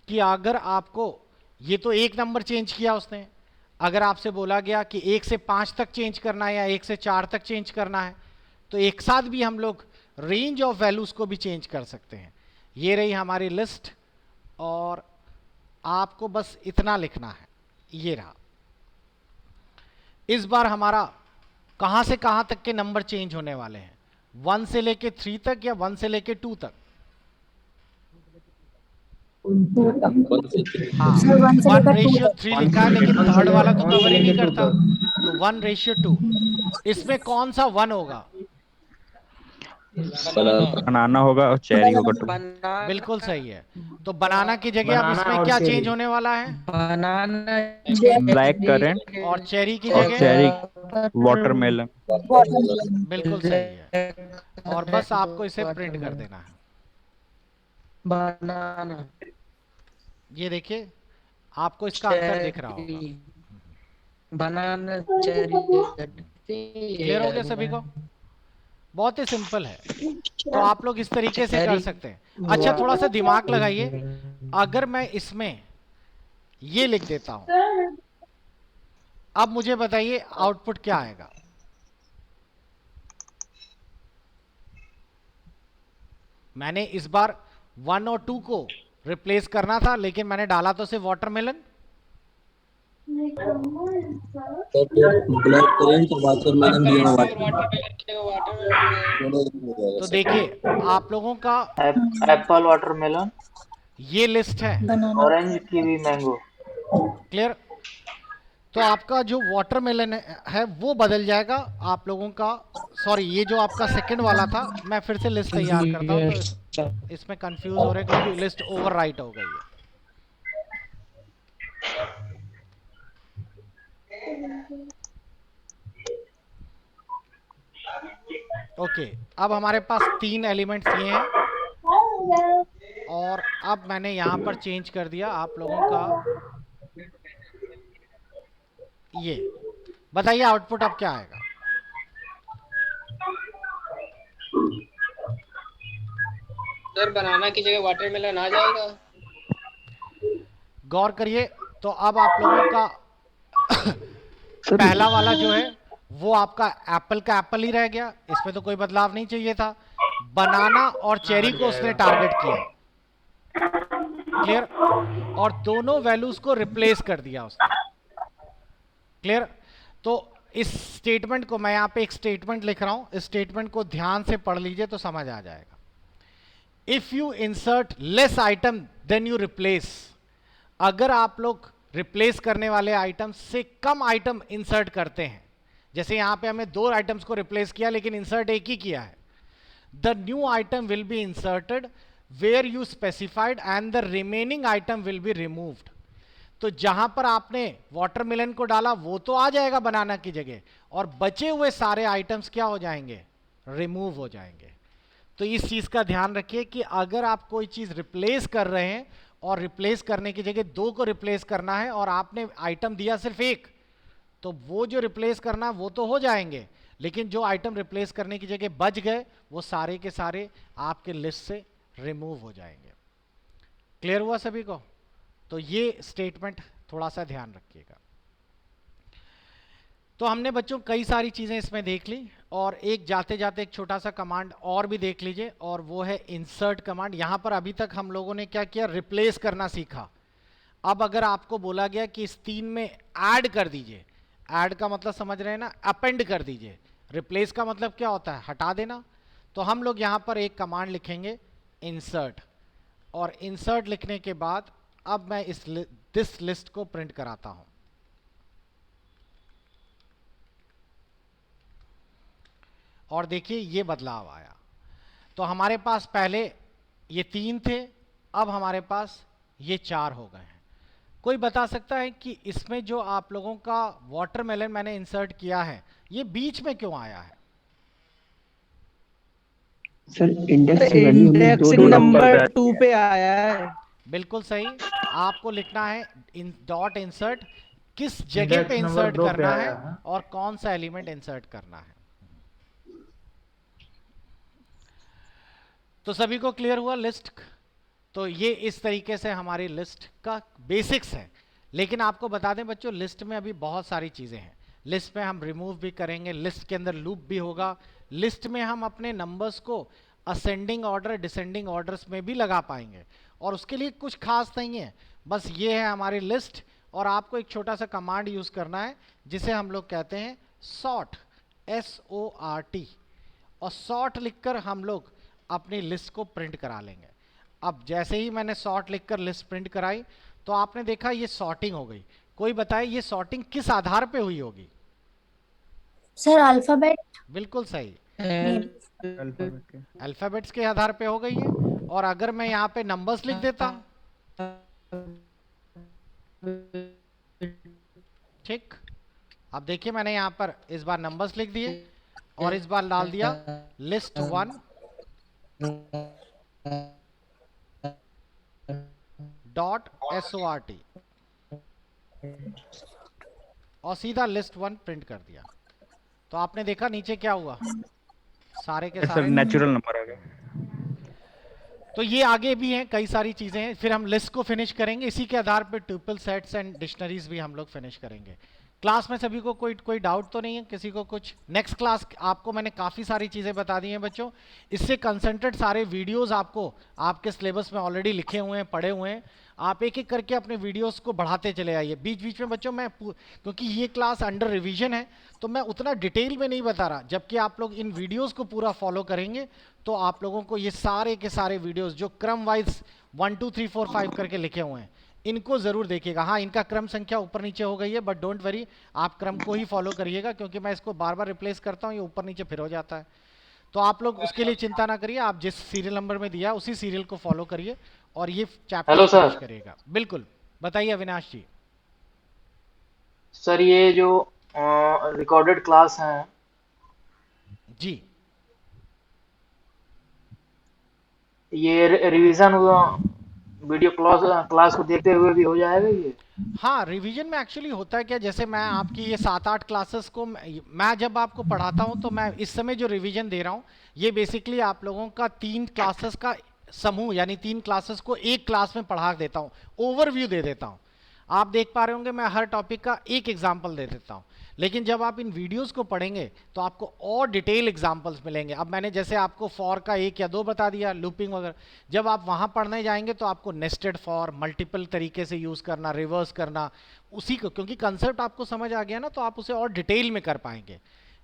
कि अगर आपको, ये तो एक नंबर चेंज किया उसने, अगर आपसे बोला गया कि 1 से 5 तक चेंज करना है या 1 से 4 तक चेंज करना है, तो एक साथ भी हम लोग रेंज ऑफ वैल्यूज को भी चेंज कर सकते हैं। ये रही हमारी लिस्ट और आपको बस इतना लिखना है, ये रहा। इस बार हमारा कहां से कहां तक के नंबर चेंज होने वाले हैं, 1 से लेके 3 तक या 1 से लेके 2 तक? हाँ, सर 1 से 1 लेकर 2 रेशियो तक। 3 लिखा है लेकिन थर्ड वाला तो कवर ही नहीं करता, तो 1 रेशियो 2। इसमें कौन सा 1 होगा? बनाना होगा और चेरी होगा 2। बिल्कुल सही है। तो बनाना की जगह अब बनाना इसमें और क्या चेरी। चेंज होने वाला है? ब्लैक करेंट और चेरी की और जगह? Cherry watermelon. बिल्कुल सही है। और बस आपको इसे प्रिंट कर देना है। बनाना, ये देखिए आपको इसका अंतर दिख रहा होगा। बनाना चेरी। क्लियर हो गया सभी को? बहुत ही सिंपल है, तो आप लोग इस तरीके से कर सकते हैं। अच्छा थोड़ा सा दिमाग लगाइए, अगर मैं इसमें ये लिख देता हूं, अब मुझे बताइए आउटपुट क्या आएगा? मैंने इस बार 1 और 2 को रिप्लेस करना था, लेकिन मैंने डाला तो सिर्फ वाटरमेलन। ब्लैक करेंट वाटरमेलन दिया तो देखिए आप लोगों का एप्पल वाटरमेलन, ये लिस्ट है, banana. Orange kiwi mango. Clear? तो आपका जो वाटरमेलन है वो बदल जाएगा आप लोगों का। सॉरी, ये जो आपका सेकंड वाला था, मैं फिर से लिस्ट तैयार करता हूँ, तो इसमें कंफ्यूज हो रहे हैं क्योंकि लिस्ट ओवरराइट हो गई है। ओके, अब हमारे पास 3 एलिमेंट्स ये हैं और अब मैंने यहाँ पर चेंज कर दिया आप लोगों का। ये बताइए आउटपुट अब क्या आएगा? सर बनाना की जगह वाटरमेलन आ जाएगा। गौर करिए, तो अब आप लोगों का पहला वाला जो है वो आपका एप्पल का एप्पल ही रह गया, इसमें तो कोई बदलाव नहीं चाहिए था। बनाना और चेरी को उसने टारगेट किया, क्लियर? और दोनों वैल्यूज को रिप्लेस कर दिया उसने, क्लियर? तो इस स्टेटमेंट को मैं यहाँ पे एक स्टेटमेंट लिख रहा हूं, इस स्टेटमेंट को ध्यान से पढ़ लीजिए तो समझ आ जाएगा। If you insert less item then you replace, अगर आप लोग रिप्लेस करने वाले आइटम से कम आइटम इंसर्ट करते हैं, जैसे यहां पे हमें 2 आइटम्स को रिप्लेस किया लेकिन इंसर्ट एक ही किया है, the new item will be inserted where you specified and the remaining item will be removed. तो जहां पर आपने वाटरमेलन को डाला वो तो आ जाएगा बनाना की जगह, और बचे हुए सारे आइटम्स क्या हो जाएंगे, रिमूव हो जाएंगे. तो इस चीज का ध्यान रखिए कि अगर आप कोई चीज रिप्लेस कर रहे हैं और रिप्लेस करने की जगह 2 को रिप्लेस करना है और आपने आइटम दिया सिर्फ 1, तो वो जो रिप्लेस करना वो तो हो जाएंगे, लेकिन जो आइटम रिप्लेस करने की जगह बच गए वो सारे के सारे आपके लिस्ट से रिमूव हो जाएंगे. क्लियर हुआ सभी को? तो ये स्टेटमेंट थोड़ा सा ध्यान रखिएगा. तो हमने बच्चों कई सारी चीजें इसमें देख ली, और एक जाते जाते एक छोटा सा कमांड और भी देख लीजिए, और वो है इंसर्ट कमांड. यहां पर अभी तक हम लोगों ने क्या किया, रिप्लेस करना सीखा. अब अगर आपको बोला गया कि इस 3 में ऐड कर दीजिए, ऐड का मतलब समझ रहे हैं ना, अपेंड कर दीजिए. रिप्लेस का मतलब क्या होता है, हटा देना. तो हम लोग यहां पर एक कमांड लिखेंगे इंसर्ट, और इंसर्ट लिखने के बाद अब मैं दिस लिस्ट को प्रिंट कराता हूं. और देखिए ये बदलाव आया. तो हमारे पास पहले ये 3 थे, अब हमारे पास ये 4 हो गए हैं. कोई बता सकता है कि इसमें जो आप लोगों का वाटरमेलन मैंने इंसर्ट किया है ये बीच में क्यों आया है? सर इंडेक्सिंग नंबर 2 पे आया है. बिल्कुल सही. आपको लिखना है डॉट इंसर्ट, किस जगह पे इंसर्ट करना है और कौन सा एलिमेंट इंसर्ट करना है. तो सभी को क्लियर हुआ लिस्ट? तो ये इस तरीके से हमारी लिस्ट का बेसिक्स है. लेकिन आपको बता दें बच्चों, लिस्ट में अभी बहुत सारी चीजें हैं. लिस्ट में हम रिमूव भी करेंगे, लिस्ट के अंदर लूप भी होगा, लिस्ट में हम अपने नंबर्स को असेंडिंग ऑर्डर डिसेंडिंग ऑर्डर्स में भी लगा पाएंगे, और उसके लिए कुछ खास नहीं है. बस ये है हमारी लिस्ट, और आपको एक छोटा सा कमांड यूज करना है जिसे हम लोग कहते हैं सॉर्ट, SORT, और सॉर्ट लिखकर हम लोग अपनी लिस्ट को प्रिंट करा लेंगे. अब जैसे ही मैंने सॉर्ट लिखकर लिस्ट प्रिंट कराई तो आपने देखा ये सॉर्टिंग हो गई. कोई बताए ये सॉर्टिंग किस आधार पे हुई होगी? Sir alphabet. बिल्कुल सही, अल्फाबेट्स के आधार पे हो गई है. और अगर मैं यहाँ पे नंबर्स लिख देता, ठीक, अब देखिए मैंने यहाँ पर इस बार नंबर्स लिख दिए और इस बार डाल दिया लिस्ट 1 डॉट SORT, और सीधा लिस्ट 1 प्रिंट कर दिया. तो आपने देखा नीचे क्या हुआ, सारे के सारे नेचुरल नंबर आ गए. तो ये आगे भी हैं, कई सारी चीजें हैं. फिर हम लिस्ट को फिनिश करेंगे, इसी के आधार पर ट्यूपल सेट्स एंड डिक्शनरीज भी हम लोग फिनिश करेंगे. क्लास में सभी को कोई डाउट तो नहीं है किसी को कुछ? नेक्स्ट क्लास आपको मैंने काफ़ी सारी चीज़ें बता दी हैं बच्चों. इससे कंसंट्रेट सारे वीडियोस आपको आपके सिलेबस में ऑलरेडी लिखे हुए हैं, पढ़े हुए हैं. आप एक एक करके अपने वीडियोस को बढ़ाते चले आइए. बीच बीच में बच्चों मैं, क्योंकि ये क्लास अंडर रिवीजन है तो मैं उतना डिटेल में नहीं बता रहा, जबकि आप लोग इन वीडियोस को पूरा फॉलो करेंगे तो आप लोगों को ये सारे के सारे वीडियोस जो क्रम वाइज 1 2 3 4 5 करके लिखे हुए हैं इनको जरूर देखिएगा. हाँ, इनका क्रम संख्या ऊपर नीचे हो गई है, बट डोंट वरी, आप क्रम को ही फॉलो करिएगा, क्योंकि मैं इसको बार बार रिप्लेस करता हूँ, ये ऊपर नीचे फिर हो जाता है. तो आप लोग उसके लिए चिंता ना करिए, आप जिस सीरियल नंबर में दिया उसी सीरियल को फॉलो करिए और ये चैप्टर फिनिश करिएगा. बिल्कुल, बताइए अविनाश जी. सर ये जो रिकॉर्डेड क्लास है जी, ये रिवीजन वीडियो क्लास को देखते हुए भी हो जाएगा ये? हाँ, रिवीजन में एक्चुअली होता है क्या, जैसे मैं आपकी ये 7-8 क्लासेस को मैं जब आपको पढ़ाता हूँ तो मैं इस समय जो रिवीजन दे रहा हूँ ये बेसिकली आप लोगों का 3 क्लासेस का समूह, यानी 3 क्लासेस को एक क्लास में पढ़ा देता हूँ, ओवरव्यू दे देता हूँ. आप देख पा रहे होंगे मैं हर टॉपिक का एक एग्जाम्पल दे देता हूँ, लेकिन जब आप इन वीडियोस को पढ़ेंगे तो आपको और डिटेल एग्जांपल्स मिलेंगे. अब मैंने जैसे आपको फॉर का 1 या 2 बता दिया, लूपिंग वगैरह. जब आप वहां पढ़ने जाएंगे तो आपको नेस्टेड फॉर, मल्टीपल तरीके से यूज करना, रिवर्स करना, उसी को, क्योंकि कंसेप्ट आपको समझ आ गया ना तो आप उसे और डिटेल में कर पाएंगे.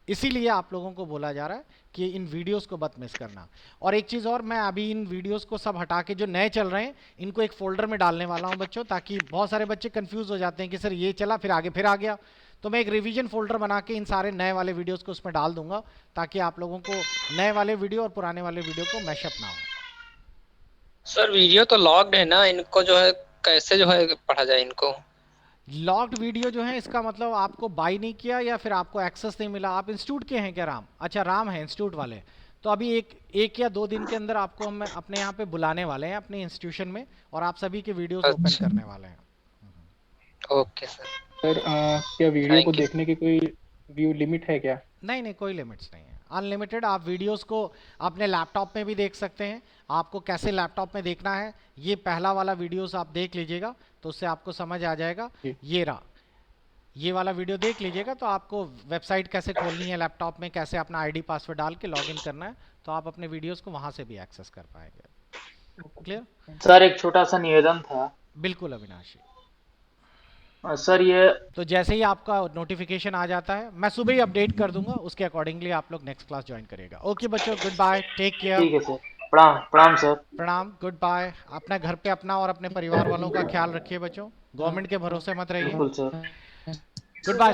इसीलिए आप लोगों को बोला जा रहा है कि इन वीडियोस को मत मिस करना। और एक चीज़ और, मैं अभी इन वीडियोस को सब हटा के जो नए चल रहे हैं इनको एक फोल्डर में डालने वाला हूं बच्चों, ताकि बहुत सारे बच्चे कंफ्यूज हो जाते हैं कि सर ये चला फिर आगे फिर आ गया। तो मैं एक रिवीजन फोल्डर बना के इन सारे नए वाले वीडियोस को उसमें डाल दूंगा, ताकि आप लोगों को नए वाले वीडियो और पुराने वाले वीडियो को मैशअप ना हो। सर वीडियो तो लॉक्ड है ना, इनको जो है कैसे जो है पढ़ा जाए इनको? लॉक्ड वीडियो जो है इसका मतलब आपको बाई नहीं किया या फिर आपको एक्सेस नहीं मिला। आप इंस्टीट्यूट के हैं क्या राम? अच्छा राम है इंस्टीट्यूट वाले। तो अभी एक या 2 दिन के अंदर आपको हम अपने यहाँ पे बुलाने वाले हैं अपने इंस्टीट्यूशन में, और आप सभी के वीडियोस ओपन करने वाले हैं। Okay sir. सर क्या वीडियो को देखने की कोई व्यू लिमिट है क्या? नहीं नहीं, कोई लिमिट्स नहीं है, अनलिमिटेड। आप वीडियोस को अपने लैपटॉप में भी देख सकते हैं। आपको कैसे लैपटॉप में देखना है, ये पहला वाला वीडियोस आप देख लीजिएगा तो उससे आपको समझ आ जाएगा। ये रहा, ये वाला वीडियो देख लीजिएगा तो आपको वेबसाइट कैसे खोलनी है लैपटॉप में, कैसे अपना आईडी पासवर्ड डाल के लॉगिन करना है, तो आप अपने वीडियोस को वहां से भी एक्सेस कर पाएंगे। क्लियर? सर एक छोटा सा निवेदन था। बिल्कुल अविनाशी। सर ये तो जैसे ही आपका नोटिफिकेशन आ जाता है मैं सुबह ही अपडेट कर दूंगा, उसके अकॉर्डिंगली आप लोग नेक्स्ट क्लास ज्वाइन करिएगा। ओके बच्चों, गुड बाय, टेक केयर। ठीक है सर, प्रणाम प्रणाम सर। प्रणाम, गुड बाय। अपने घर पे अपना और अपने परिवार वालों का ख्याल रखिए बच्चों, गवर्नमेंट के भरोसे मत रहिए। बिल्कुल सर। Good bye.